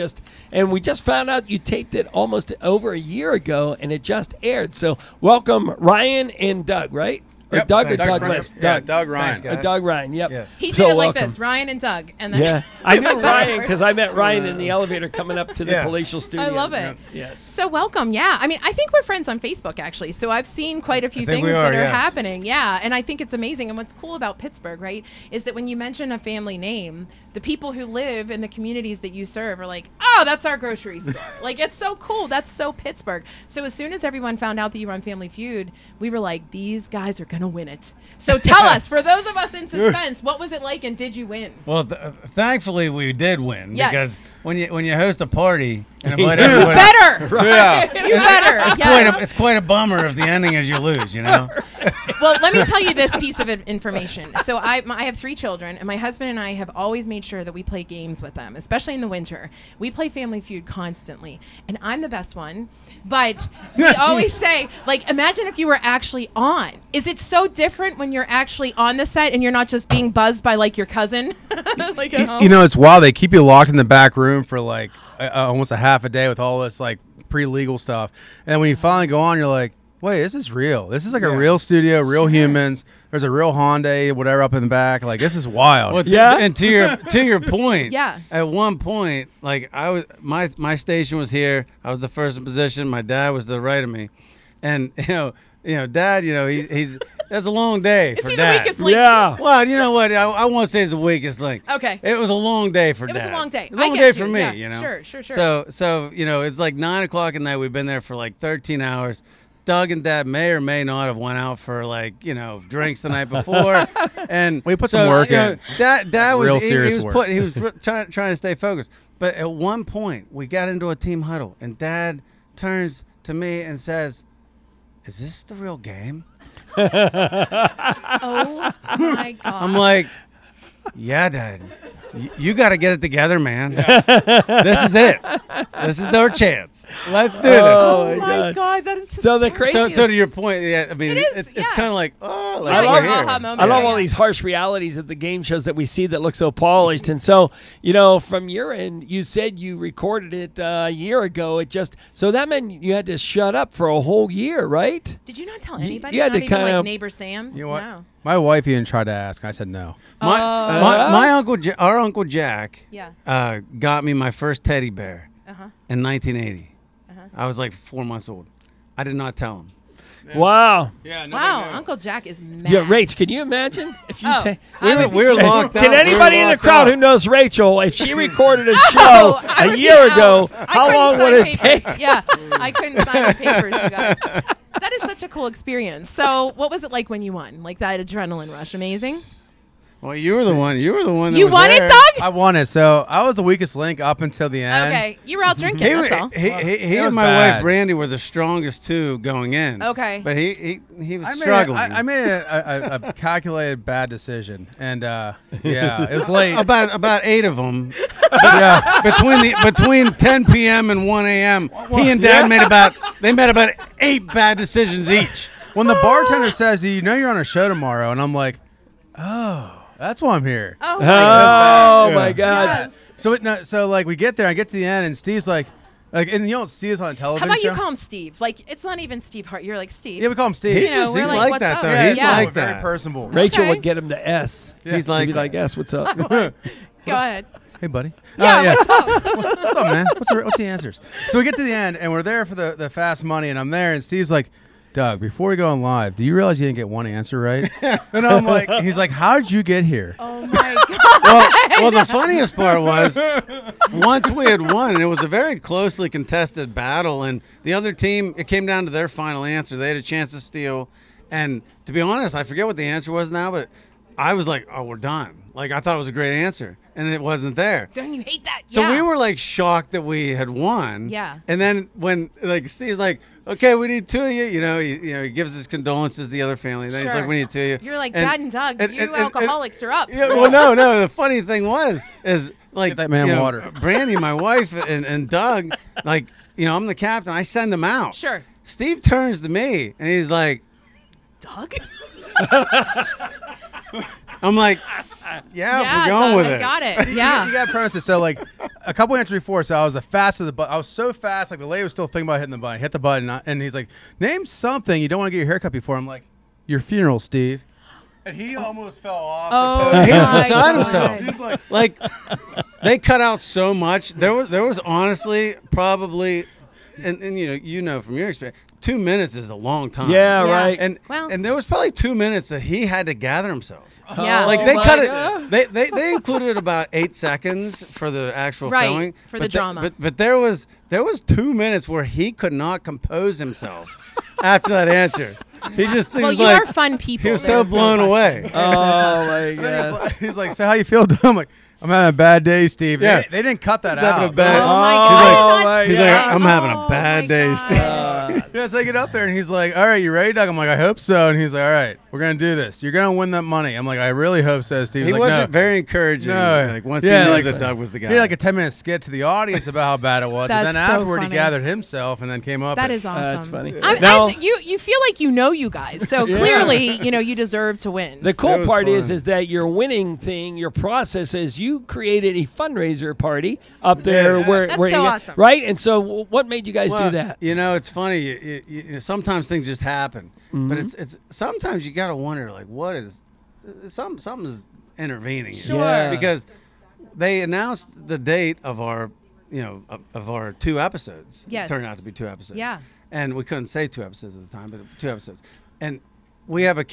And we just found out you taped it almost over a year ago, and it just aired. So welcome, Ryan and Doug, right? Or Yep. Doug or Doug Douglas? Sprankle. Yeah, Doug Ryan. Thanks, Doug Ryan, yep. Yes. He did So it like welcome. this, Ryan and Doug. And then Yeah, I knew Ryan because I met Ryan in the elevator coming up to the palatial studios. I love it. Yes. So welcome. Yeah. I mean, I think we're friends on Facebook, actually. So I've seen quite a few think things we that are, are yes. happening. Yeah. And I think it's amazing. And what's cool about Pittsburgh, right, is that when you mention a family name, the people who live in the communities that you serve are like, oh, that's our grocery store. Like, it's so cool. That's so Pittsburgh. So as soon as everyone found out that you were on Family Feud, we were like, these guys are going to win it. So tell us, for those of us in suspense, what was it like and did you win? Well, thankfully we did win, Yes. because when you host a party and invite everybody, better. Yeah, You better. It's Yes. it's quite a bummer if the ending is you lose, you know. Well, let me tell you this piece of information. So I have 3 children, and my husband and I have always made sure that we play games with them, especially in the winter. We play Family Feud constantly, and I'm the best one. But we always say, like, imagine if you were actually on. Is it so different when you're actually on the set and you're not just being buzzed by, like, your cousin? Like, at home? You know, it's wild. They keep you locked in the back room for like almost a half a day with all this like pre-legal stuff. And when you finally go on, you're like, wait, this is real. This is like a real studio, real humans. There's a real Hyundai, whatever, up in the back. Like, this is wild. Well, and to your point, Yeah. At one point, like my station was here. I was the first in position. My dad was to the right of me, and you know, Dad, he's that's a long day for he the Dad. weakest link? Yeah. Well, you know what? I won't say it's the weakest link. Okay. It was a long day for Dad. It was a long day. A long I day get for you. me, Yeah. you know. Sure. So it's like 9 o'clock at night. We've been there for like 13 hours. Doug and Dad may or may not have went out for drinks the night before, and we put some work in. Dad was Real he serious was work. he was trying to stay focused. But at one point, we got into a team huddle, and Dad turns to me and says, "Is this the real game?" Oh my God. I'm like, "Yeah, Dad. You got to get it together, man. This is it. This is our chance. Let's do this." Oh my God, that is So the craziest. So to your point, yeah, I mean, It is, it's kind of like, oh, like I we're love, here. aha moment. I love Yeah. all these harsh realities of the game shows that we see that look so polished. And so, from your end, you said you recorded it a year ago. So that meant you had to shut up for a whole year, right? Did you not tell anybody? you had Not to even kind like of- neighbor Sam? You know what? No. My wife even tried to ask, and I said no. My uncle, our Uncle Jack, Yeah. got me my first teddy bear Uh-huh. in 1980. I was like 4 months old. I did not tell him. Wow. Yeah. Wow, Uncle Jack is mad. Yeah, Rach, can you imagine if you we were locked out. Can anybody in the crowd who knows Rachel, if she recorded a show a year ago, how long would it take? Yeah, I couldn't sign the papers, you guys. That is such a cool experience. So, what was it like when you won? Like that adrenaline rush? Amazing. Well, you were the one. You were the one. That You was won there. it, Doug? I won it. So I was the weakest link up until the end. Okay, you were out drinking. That's all. He It was and my bad. wife Brandy were the strongest two going in. Okay. But he was I made struggling. I made a calculated bad decision, and yeah, it was late. About 8 of them. Yeah. Between 10 p.m. and 1 a.m. He and Dad made about 8 bad decisions each. When the bartender says, "Do you know you're on a show tomorrow?" and I'm like, "Oh, that's why I'm here." Oh my God. Yes. So like we get there, I get to the end, and Steve's like, and you don't see us on a How television about show. you call him Steve? Like, it's not even Steve Hart. You're like Steve. Yeah, we call him Steve. He's You know, just we're he's like, like what's that up? though. Yeah, He's like very that. personable. Rachel Okay. would get him to S. He's He'd like be that. like, S, what's up? Go ahead. Hey, buddy. Yeah, What's up, man? What's the answers? So we get to the end, and we're there for the fast money, and I'm there, and Steve's like, "Doug, before we go on live, do you realize you didn't get one answer right?" And I'm like, he's like, "How did you get here?" Oh my God. Well, the funniest part was once we had won, and it was a very closely contested battle, and the other team, it came down to their final answer. They had a chance to steal, and to be honest, I forget what the answer was now, but I was like, "Oh, we're done." Like, I thought it was a great answer, and it wasn't there. Don't you hate that? So yeah. we were like shocked that we had won. Yeah. And then when like Steve's like, "Okay, we need 2 of you," he gives his condolences to the other family. Then he's Sure. like, "We need 2 of you." You're like, And- Dad and Doug, and- you and- alcoholics are up. Yeah, well, no. The funny thing is like Get that man water. Brandy, my wife, and Doug, like, I'm the captain. I send them out. Sure. Steve turns to me and he's like, Doug? I'm like, yeah, we're going Doug, with I it. got it. Yeah. You got to premise it. So like a couple answers before, so I was the fastest of the button. I was so fast, like the lady was still thinking about hitting the button. Hit the button, and he's like, "Name something you don't want to get your hair cut before." I'm like, "Your funeral, Steve." And he almost fell off. Oh, He was my beside God. himself. He's like, they cut out so much. There was honestly probably, and you know from your experience, 2 minutes is a long time. Yeah, right. And there was probably 2 minutes that he had to gather himself. Yeah. Like Oh they my cut God. it. They included about 8 seconds for the actual Right, filming for the drama. But there was 2 minutes where he could not compose himself after that answer. He just Well, was you like, are fun people. he was so There's no blown question. away. Oh, my And then God. he's like, "So how you feel?" I'm like, "I'm having a bad day, Steve." Yeah. They didn't cut that He's having out. a bad. Oh, my Oh, God. my He's God. like, "I'm having a Oh, bad my day, God. Steve." Yeah, so I get up there, and he's like, "All right, you ready, Doug?" I'm like, "I hope so." And he's like, "All right, we're gonna do this. You're gonna win that money." I'm like, "I really hope so, Steve." He He's like, wasn't "No." very encouraging. No. Like once Yeah, he knew like- that Doug was the guy. He did like a 10-minute skit to the audience about how bad it was, and That's then so afterward funny. he gathered himself and then came up. That and- is awesome. That's funny. Now, you feel like you know you guys, so Yeah. clearly, you deserve to win. The cool was part fun. is that your winning thing, your process is you created a fundraiser party up there Yeah. where, That's where so you, awesome. right? And so what made you guys do Well, that? It's funny. You sometimes things just happen, but Mm-hmm. it's sometimes you got to wonder like what is something's intervening. here. Sure. Yeah. Because they announced the date of our of our 2 episodes. Yes. It turned out to be 2 episodes. Yeah. And we couldn't say 2 episodes at the time, but 2 episodes. And we have an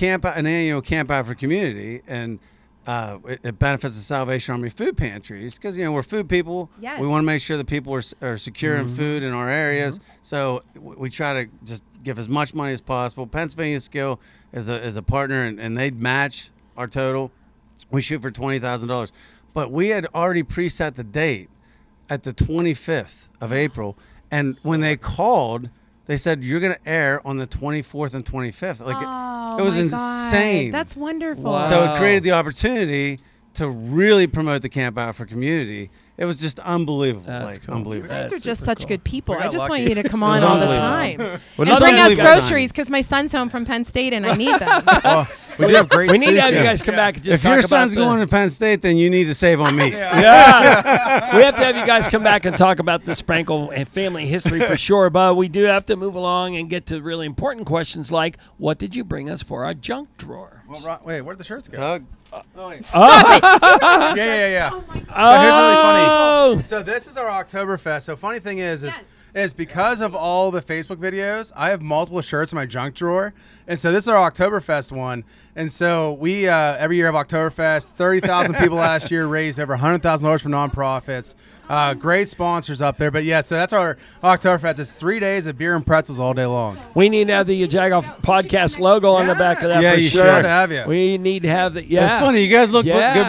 annual camp out for community, and it benefits the Salvation Army food pantries because we're food people. Yes. We want to make sure that people are secure in food in our areas. So we try to just give as much money as possible. Pennsylvania Skill is a partner, and they'd match our total. We shoot for $20,000, but we had already preset the date at the 25th of April, and when they called, they said you're going to air on the 24th and 25th. Like Oh, it was my God. insane. That's wonderful. Wow. So it created the opportunity to really promote the camp out for community. It was just unbelievable. That's cool. Unbelievable. You guys are That's just super such cool. good people. We I got just lucky. want you to come It on was all the unbelievable. time. Well, And bring us unbelievable time. groceries because my son's home from Penn State and I need them. Oh, we do have great. We need to have sushi. you guys come back and just If talk your about son's the- going to Penn State, then you need to save on me. Yeah. We have to have you guys come back and talk about the Sprankle and family history for sure. But we do have to move along and get to really important questions like, what did you bring us for our junk drawer? Well, wait, where'd the shirts go? Doug, Yeah. So here's really funny. Oh. So this is our Oktoberfest. So funny thing is is because of all the Facebook videos, I have multiple shirts in my junk drawer. And so this is our Oktoberfest one. And so we every year have Oktoberfest. 30,000 people last year, raised over $100,000 for nonprofits. Great sponsors up there. But yeah, so that's our Oktoberfest. It's 3 days of beer and pretzels all day long. We need to have the Jagoff podcast logo on the back of that for you sure. should have you. We need to have the, yeah. It's funny. You guys look good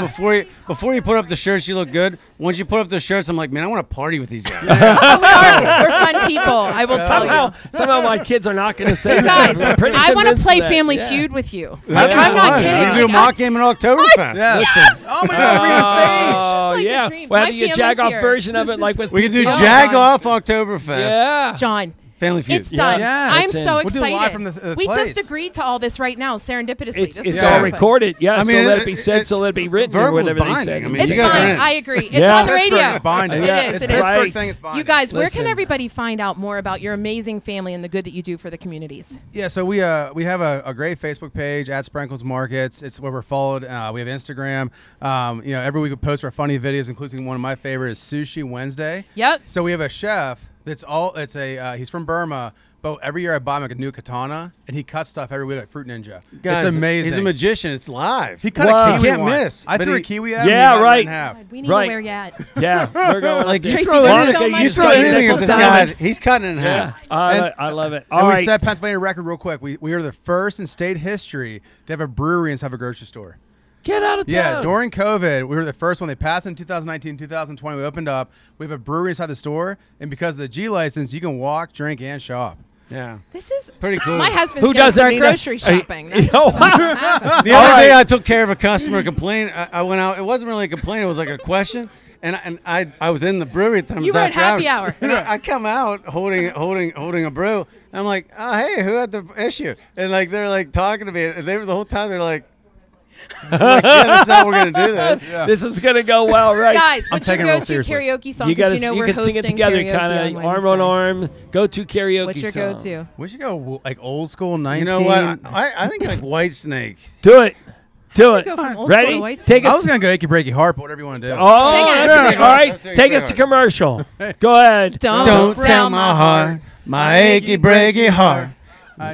before you put up the shirts, you look good. Once you put up the shirts, I'm like, man, I want to party with these guys. We're fun people, I will tell you. Somehow my kids are not going to say you that. guys, I want to play Family Feud with you. That'd be I'm not fun. kidding. We can do a mock game at Oktoberfest. Yeah. Listen. Oh my God, we're on stage. Oh, like a yeah. dream. We'll have My the family's Jagoff here. version of it, like with We can do pizza. Jagoff Oktoberfest. Yeah. John. Family Feud. It's done. Yeah. I'm Listen, so we'll do it excited. live from the we place. just agreed to all this right now, serendipitously. It's all recorded. Yeah, I mean, so let it be said, so let it be written, or verbal's whatever they binding. said. I mean, It's you guys are fine. in. I agree. It's Yeah. on the radio. Pittsburgh is binding. Yeah. It is. It's It is. Pittsburgh thing. It's binding. You guys, where Listen. can everybody find out more about your amazing family and the good that you do for the communities? Yeah, so we have a great Facebook page at Sprankle's Markets. It's where we're followed. We have Instagram. Every week we post our funny videos, including one of my favorite is Sushi Wednesday. Yep. So we have a chef he's from Burma. But every year I buy him like a new katana, and he cuts stuff every week like Fruit Ninja. Guys, it's amazing. He's a magician. It's live. He cut a kiwi can't once. miss. I but threw he- a kiwi at him. Yeah, he cut it right. in half. We need to know where you're at. Yeah, we're going Like up you there. throw Tracy, anything, thank you you so throw much. anything at this guy. Simon. He's cutting it in Yeah, half. I love it. And All we right. set Pennsylvania record real quick. We are the first in state history to have a brewery and have a grocery store. Get out of town. Yeah, during COVID, we were the first one. They passed in 2019, 2020. We opened up. We have a brewery inside the store, and because of the G license, you can walk, drink, and shop. Yeah. This is pretty cool. My husband's Who going to doesn't start need grocery a- shopping. You know what? The other day I took care of a customer complaint. I went out. It wasn't really a complaint. It was like a question. And I was in the brewery at the time. You It was were at after happy hours. hour. You know, I come out holding a brew. And I'm like, oh, hey, who had the issue? And like they're like talking to me. And they were the whole time. They're like, yeah, that's how we're gonna do this. Yeah. This is gonna go well, right? Guys, I'm what's your taking it real go-to seriously. karaoke song? You Because gotta, you know you we're can hosting sing it together, karaoke kind on of arm on Wednesday. arm. Go to karaoke. What's your song. go-to? We should go like old school 19. You know what? I think like White Snake. Do it. Do it. Go from old school Ready? to white Take I us. was gonna go Achy Breaky Heart, but whatever you want to do. Oh, Sing it. that's Yeah. all right. Let's do it. Take us to commercial. Go ahead. Don't tell my heart, my achy breaky heart.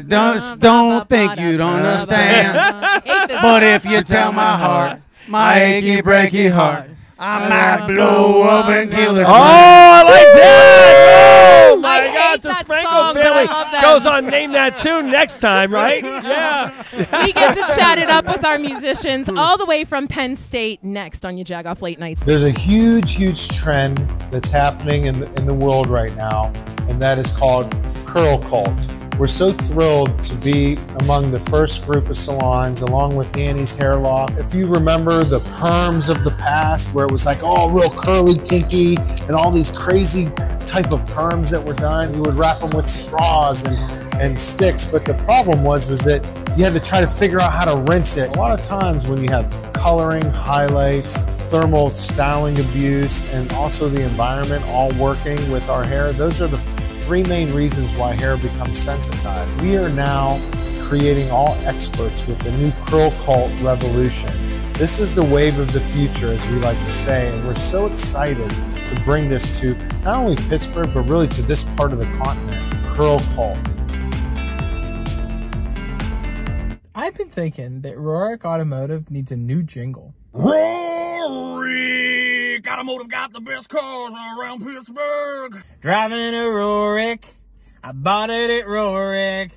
Don't think you don't understand. But if you tell my heart, my achy breaky heart, I might blow up and kill this Oh, I like that! Oh my I God, hate the that Sprankle song, but I family love that. goes on Name That Tune next time, right? Yeah. We get to chat it up with our musicians all the way from Penn State next on your Jagoff Late Nights. There's a huge trend that's happening in the world right now, and that is called curl cult. We're so thrilled to be among the first group of salons, along with Danny's Hair Loft. If you remember the perms of the past, where it was like all real curly, kinky, and all these crazy type of perms that were done, you would wrap them with straws and sticks. But the problem was that you had to try to figure out how to rinse it. A lot of times when you have coloring, highlights, thermal styling abuse, and also the environment all working with our hair, those are the three main reasons why hair becomes sensitized. We are now creating all experts with the new curl cult revolution. This is the wave of the future, as we like to say, and we're so excited to bring this to not only Pittsburgh, but really to this part of the continent, curl cult. I've been thinking that Rohrich Automotive needs a new jingle. Rohrich Automotive got the best cars around Pittsburgh. Driving a Rohrich, I bought it at Rohrich.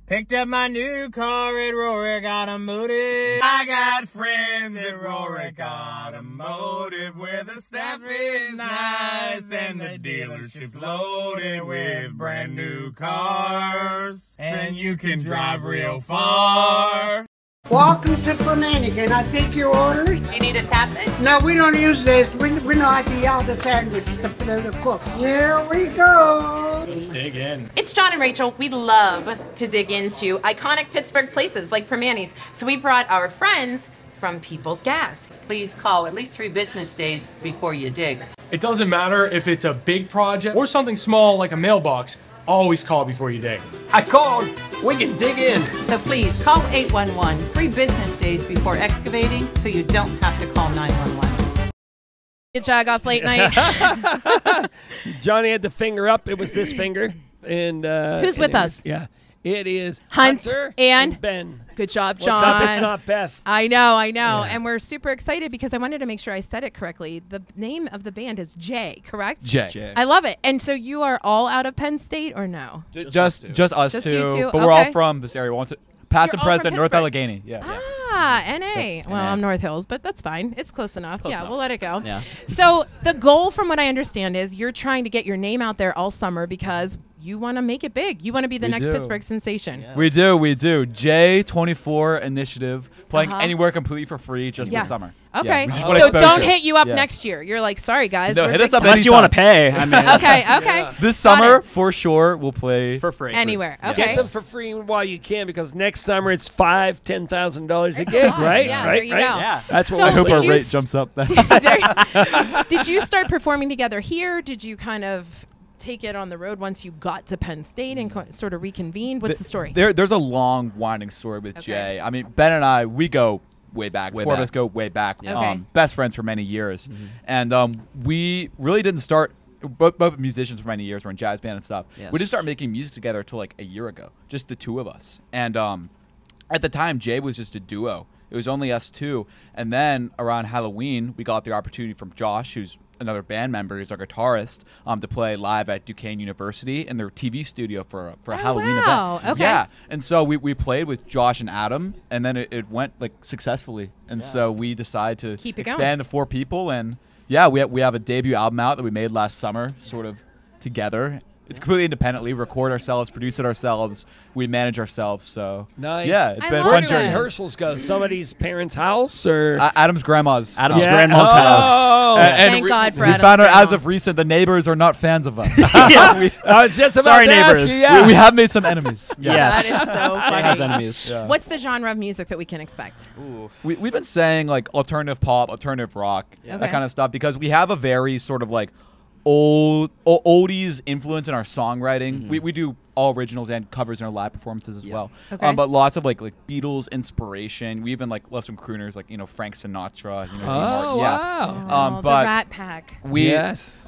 Picked up my new car at Rohrich Automotive. I got friends at Rohrich Automotive where the staff is nice and the dealership's loaded with brand new cars. And you can drive real far. Welcome to Fernandez. Can I take your orders? You need a tap it? No, we don't use this. We know how to yell the sandwich, the cook. Here we go. Let's dig in. It's John and Rachel. We love to dig into iconic Pittsburgh places like Permanis. So we brought our friends from People's Gas. Please call at least 3 business days before you dig. It doesn't matter if it's a big project or something small like a mailbox. Always call before you dig. I called. We can dig in. So please call 811 3 business days before excavating so you don't have to call 911. Jagoff late night. Johnny had the finger up. It was this finger. And who's with us? Yeah. It is Hunter and Ben. Good job, What's John. up? It's not Beth. I know. And we're super excited because I wanted to make sure I said it correctly. The name of the band is Jaaye, correct? Jaaye. I love it. And so you are all out of Penn State or no? Just us Just two. you two? But we're all Okay. from this area. Past and You're all from present, North Pittsburgh. Allegheny. Yeah. NA. Well, I'm North Hills, but that's fine. It's close enough. enough. We'll let it go. Yeah. So the goal, from what I understand, is you're trying to get your name out there all summer because you want to make it big. You want to be the next Pittsburgh sensation. Yeah. We do. J24 initiative, playing anywhere completely for free just this summer. Okay. Yeah, so don't hit you up next year. You're like, sorry guys. No, we're hit us big up time. unless you want to pay. I mean, okay. This summer, for sure, we'll play for free. Anywhere. Yeah. Okay. Get them for free while you can, because next summer it's $5,000-$10,000 a gig, right? Yeah, right? there you go. Yeah. That's what So I hope did our you rate jumps up. Did you start performing together here? Did you kind of take it on the road once you got to Penn State and sort of reconvened? What's the story? There's a long, winding story with Jaaye. I mean, Ben and I, we go way back. Four of us go way back. Okay. Best friends for many years. And we really didn't start, both musicians for many years. We're in jazz band and stuff. Yes. We didn't start making music together until like a year ago, just the two of us. And at the time, Jaaye was just a duo. It was only us two. And then around Halloween, we got the opportunity from Josh, who's another band member, he's our guitarist, to play live at Duquesne University in their TV studio for a Halloween event. Okay. Yeah, and so we played with Josh and Adam, and then it went like successfully, and so we decided to Keep it expand to 4 people, and yeah, we have a debut album out that we made last summer, sort of together. It's completely independently. Record ourselves, produce it ourselves. We manage ourselves. So nice. Yeah, it's been a Where fun do journey. rehearsals go? Somebody's parents' house or Adam's grandma's. Grandma's house. And Thank God for we Adam's found out grandma. as of recent the neighbors are not fans of us. I was just about Sorry, to ask neighbors. you, yeah. We have made some enemies. Yes. That is so Jaaye has funny. enemies. Yeah. What's the genre of music that we can expect? We've been saying like alternative pop, alternative rock, Okay. that kind of stuff, because we have a very sort of like oldies influence in our songwriting. We do all originals and covers in our live performances as well. Okay. But lots of like Beatles inspiration. We even love some crooners like Frank Sinatra. Oh, wow. The but Rat Pack. we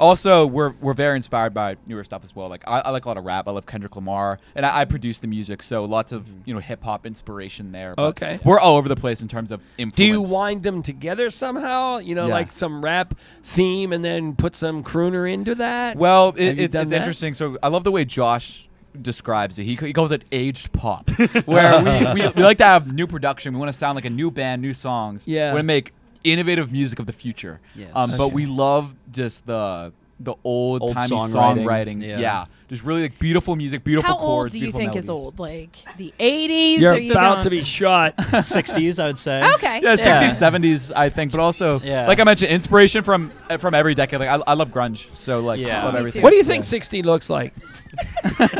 also we're very inspired by newer stuff as well. Like I like a lot of rap. I love Kendrick Lamar, and I produce the music, so lots of hip hop inspiration there. But Okay. we're all over the place in terms of influence. Do you wind them together somehow? Like some rap theme and then put some crooner into that? Well, Have you it's done that? interesting. So I love the way Josh describes it. He calls it aged pop, where we like to have new production. We want to sound like a new band, new songs. Yeah. We want to make innovative music of the future. Yes. But we love just the old-timey songwriting. songwriting. Yeah. Just really beautiful music, beautiful How chords, old do you beautiful think melodies. is old? Like the 80s? You're Are you about going- to be shot. 60s, I would say. Okay. Yeah, 60s, 70s, I think, but also, like I mentioned, inspiration from every decade. Like I love grunge, so love Me everything. too. What do you think 60 looks like?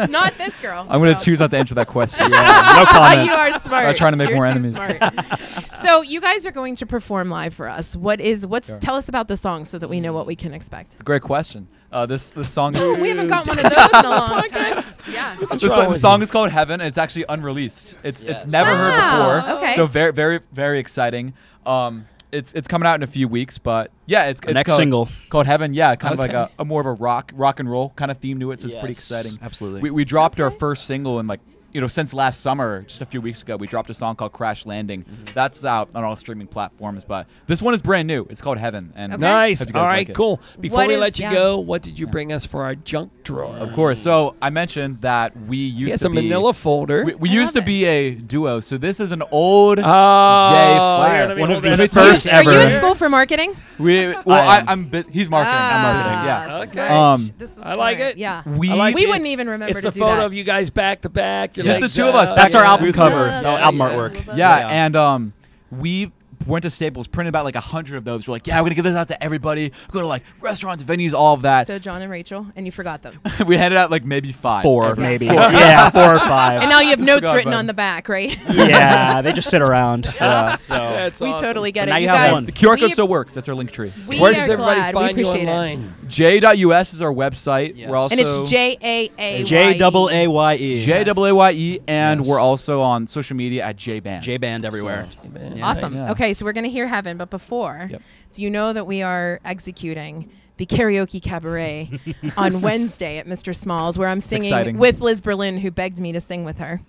Not this girl. I'm gonna so. choose not to answer that question. No comment. You are smart. I'm trying to make You're more too enemies. smart. So you guys are going to perform live for us. Tell us about the song so that we know what we can expect. It's a great question. This song is. Ooh, we haven't got one of those in a long time. Yeah. The song is called Heaven, and it's actually unreleased. It's never heard before. Okay. So very, very, very exciting. It's coming out in a few weeks, but yeah, it's next called, single called Heaven. Yeah, kind of like Okay. a more of a rock and roll kind of theme to it. So it's pretty Yes, exciting. absolutely. We dropped our first single in since last summer, just a few weeks ago. We dropped a song called Crash Landing. That's out on all streaming platforms, but this one is brand new. It's called Heaven. And Nice. hope you All guys right, like it. cool. Before What we is- let you yeah. go, what did you bring us for our junk drawer? Of course. So I mentioned that we used It's to a be manila folder. We used to be a duo. So this is an old Jay here, Flair. let me One of hold the that up. first Are you in ever. school for marketing? I'm busy. He's marketing. I'm marketing. Yeah. Okay. This is I like smart. it. Yeah. We We wouldn't even remember It's to the do photo that. of you guys back to back. Your Just the legs two of us. out. That's our album Yeah. cover, Yeah. album artwork. Yeah, and we went to Staples, printed about 100 of those. We're like, yeah, we're gonna give this out to everybody. Go to restaurants, venues, all of that. So John and Rachel, and you forgot them. We handed out maybe 5. Four, Every- maybe. 4. Yeah, 4 or 5. And now you have Just notes forgot written about on the back, right? Yeah, they just sit around. So That's we awesome. totally get But it. now you guys, have one. The QR code we- still works. That's our link tree. We Where are does everybody glad. We find you appreciate it. online? J.us is our website. Yes. We're also And it's JAAYE. JAAYE. JAAYE, and Yes. we're also on social media at JBand. J-Band everywhere. Awesome. Yeah. Okay. Okay, so we're going to hear Heaven, but before, do you know that we are executing the Karaoke Cabaret on Wednesday at Mr. Small's, where I'm singing with Liz Berlin, who begged me to sing with her.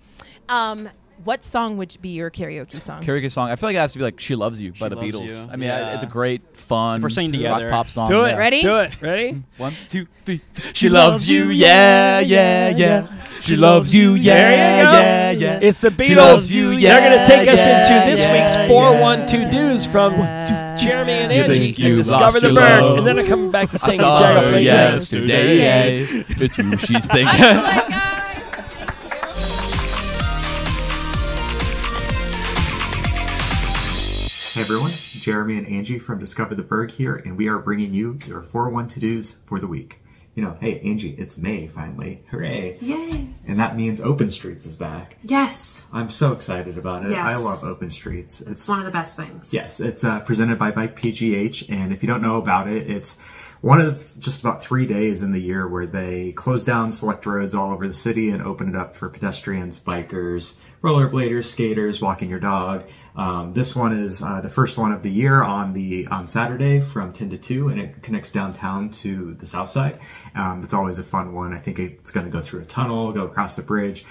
What song would be your karaoke song? Karaoke song. I feel like it has to be like "She Loves You" by the Loves Beatles. You. I mean, it's a great, fun, we're singing together. rock pop song. Do it. Yeah. Ready? Do it. Ready? 1, 2, 3. She loves you, yeah, yeah, yeah. She loves you, yeah, yeah. It's the Beatles. She loves you, yeah. They're going to take us into this yeah, week's 412 Dudes from Jeremy and Angie and Discover the Burgh. And then I'm coming back to sing Jagoff yesterday. It's who she's thinking. Hey everyone, Jeremy and Angie from Discover the Burgh here, and we are bringing you your 401 to-dos for the week. You know, hey Angie, it's May finally. Hooray! Yay! And that means Open Streets is back. Yes! I'm so excited about it. Yes. I love Open Streets. It's one of the best things. Yes, it's presented by Bike PGH, and if you don't know about it, it's one of just about 3 days in the year where they close down select roads all over the city and open it up for pedestrians, bikers, rollerbladers, skaters, walking your dog. This one is the first one of the year on Saturday from 10 to 2, and it connects downtown to the south side. It's always a fun one. I think it's going to go through a tunnel, go across the bridge.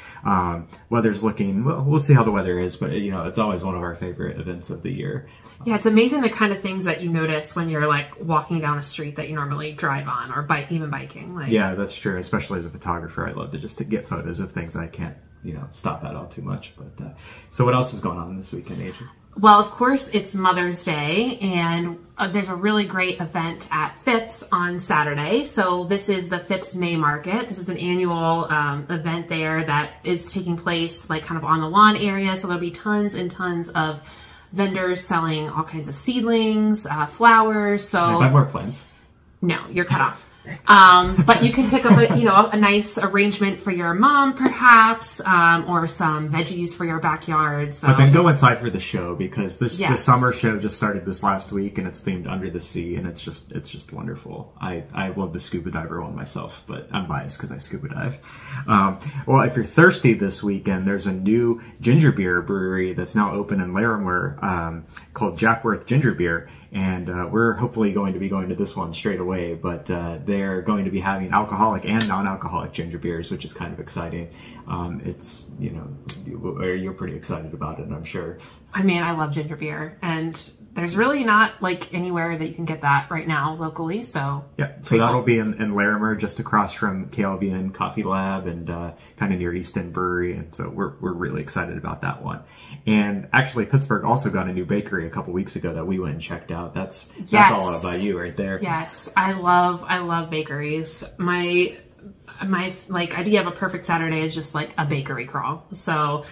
Weather's looking, well, we'll see how the weather is, but you know, it's always one of our favorite events of the year. Yeah, it's amazing the kind of things that you notice when you're like walking down a street that you normally drive on, or even biking. Like, yeah, that's true. Especially as a photographer, I love to just get photos of things I can't, stop at all too much. But so what else is going on this weekend, Adrian? Well, of course, it's Mother's Day, and there's a really great event at Phipps on Saturday. So this is the Phipps May Market. This is an annual event there that is taking place like kind of on the lawn area. So there'll be tons and tons of vendors selling all kinds of seedlings, flowers. So Can I buy more plants? No, you're cut off. But you can pick up a nice arrangement for your mom, perhaps, or some veggies for your backyard. So but then go inside for the show, because the summer show just started this last week, and it's themed Under the Sea, and it's just wonderful. I love the scuba diver one myself, but I'm biased because I scuba dive. Well, if you're thirsty this weekend, there's a new ginger beer brewery that's now open in Larimer called Jackworth Ginger Beer, and we're hopefully going to be going to this one straight away, but they're going to be having alcoholic and non-alcoholic ginger beers, which is kind of exciting. It's, you're pretty excited about it, I'm sure. I mean, I love ginger beer, and there's really not like anywhere that you can get that right now locally. So yeah, so that'll be in Larimer, just across from KLVN Coffee Lab, and kind of near East End Brewery. And so we're really excited about that one. And actually, Pittsburgh also got a new bakery a couple weeks ago that we went and checked out. That's all about you right there. Yes, I love bakeries. My like idea of a perfect Saturday is just like a bakery crawl. So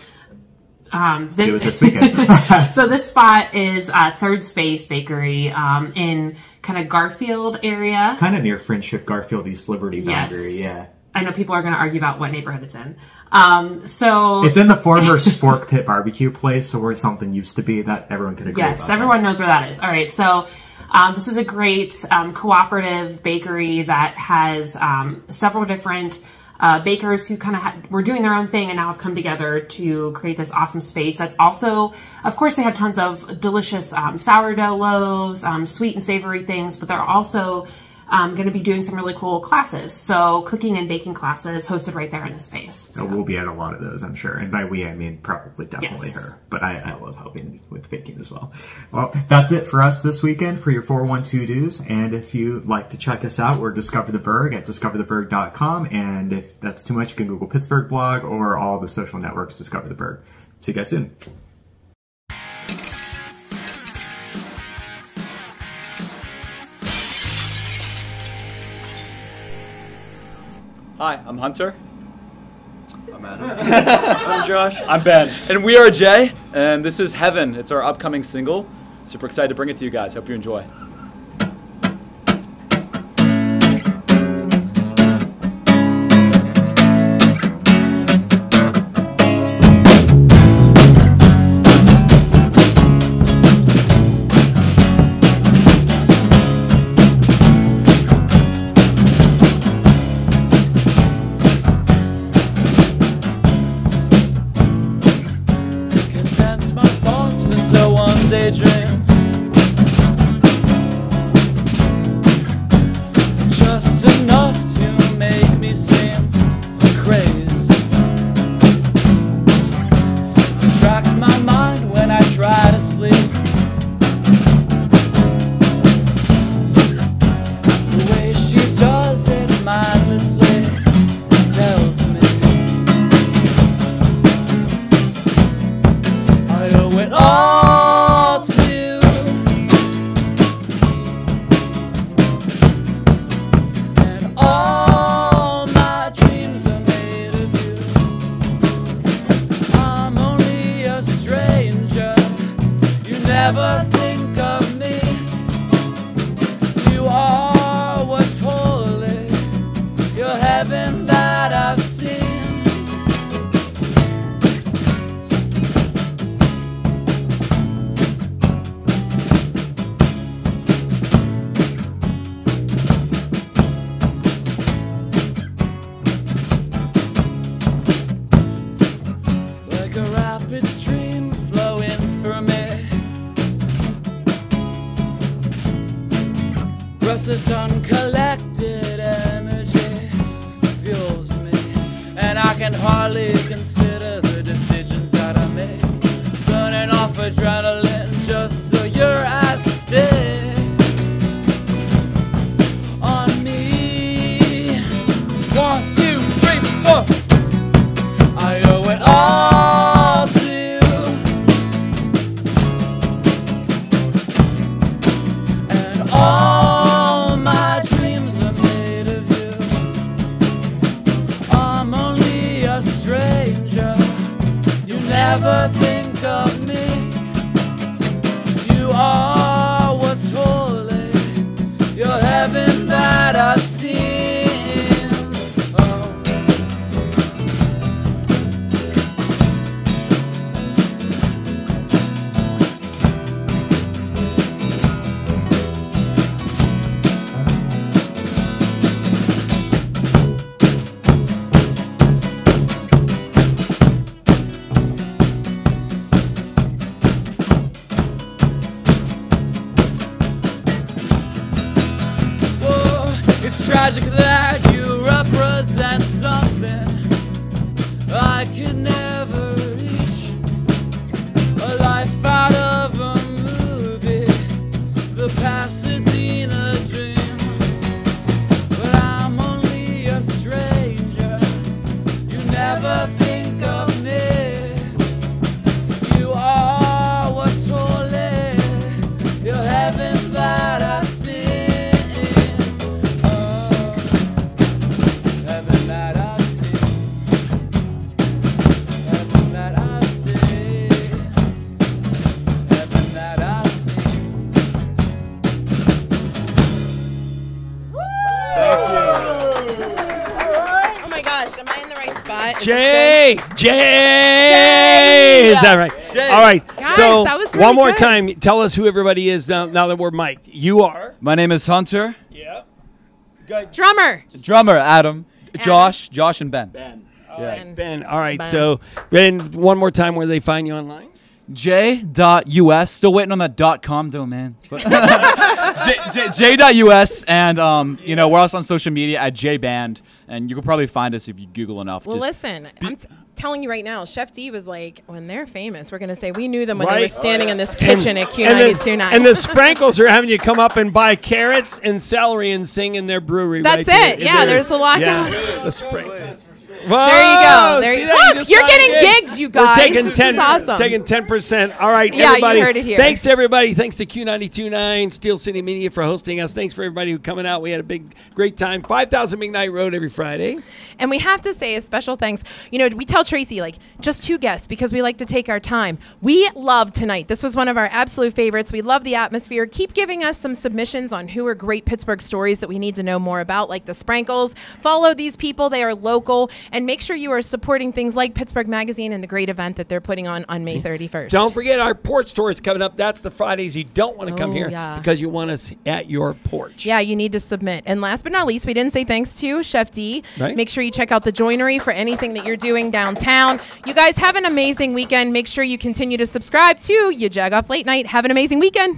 do it this weekend. So this spot is Third Space Bakery in kind of Garfield area. Kind of near Friendship, Garfield, East Liberty boundary, Yes. yeah. I know people are going to argue about what neighborhood it's in. So it's in the former Spork Pit barbecue place, so where something used to be, that everyone could agree about. Yes, everyone knows where that is. All right, so this is a great cooperative bakery that has several different bakers who kind of were doing their own thing and now have come together to create this awesome space. That's also, of course, they have tons of delicious sourdough loaves, sweet and savory things, but they're also going to be doing some really cool classes. So cooking and baking classes hosted right there in the space. So we'll be at a lot of those, I'm sure. And by we, I mean probably definitely her. But I love helping with baking as well. Well, that's it for us this weekend for your 412 Dues. And if you'd like to check us out, we're Discover the Burgh at discovertheburgh.com. And if that's too much, you can Google Pittsburgh blog or all the social networks, Discover the Burgh. See you guys soon. Hi, I'm Hunter. I'm Adam. I'm Josh. I'm Ben. And we are Jaaye, and this is Heaven. It's our upcoming single. Super excited to bring it to you guys. Hope you enjoy. Daydream never think of me. You are what's holy, you're heaven that I've seen. Like a rapid stream flowing through me, restless uncollected energy fuels me, and I can hardly consider the decisions that I make, burning off adrenaline just so your eyes stay on me. 1, 2, 3, 4. I owe it all to you, and all my dreams are made of you. I'm only a stranger, you never think of me. You are what's holy, you're heaven that I've seen. It's tragic that you represent something I could never reach, a life out of a movie, the Pasadena dream. But I'm only a stranger, you never think of me. You are what's holy, you're heaven that I've seen. Jaaye! Is that right? Jaaye. All right. Guys, so that was really one more good. time, tell us who everybody is now that we're mic'd. You are? My name is Hunter. Yep. Good. Drummer, Adam. Josh, and Ben. Ben. All right. So, Ben, one more time, where they find you online? J.us. Still waiting on that .com domain. J.us, and you know, we're also on social media at JBand, and you can probably find us if you Google enough. Well, listen, I'm telling you right now, Chef D was like, when they're famous, we're going to say we knew them when they were standing in this kitchen at Q92.9. And the Sprankles are having you come up and buy carrots and celery and sing in their brewery. That's right it. Yeah, there's a lot going on. The Sprankles. Whoa, there you go. There you go. Look, you're getting gigs, you guys. We're taking this is awesome. Taking 10%. All right, yeah, everybody. You heard it here. Thanks to everybody. Thanks to Q92.9, Steel City Media for hosting us. Thanks for everybody who coming out. We had a great time. 5000 McKnight Road every Friday. And we have to say a special thanks. You know, we tell Tracy, like, just 2 guests because we like to take our time. We loved tonight. This was one of our absolute favorites. We love the atmosphere. Keep giving us some submissions on who are great Pittsburgh stories that we need to know more about, like the Sprankles. Follow these people. They are local. And make sure you are supporting things like Pittsburgh Magazine and the great event that they're putting on May 31st. Don't forget our porch tour is coming up. That's the Fridays you don't want to come here because you want us at your porch. Yeah, you need to submit. And last but not least, we didn't say thanks to Chef D. Right. Make sure you check out the Joinery for anything that you're doing downtown. You guys have an amazing weekend. Make sure you continue to subscribe to your Jagoff Late Night. Have an amazing weekend.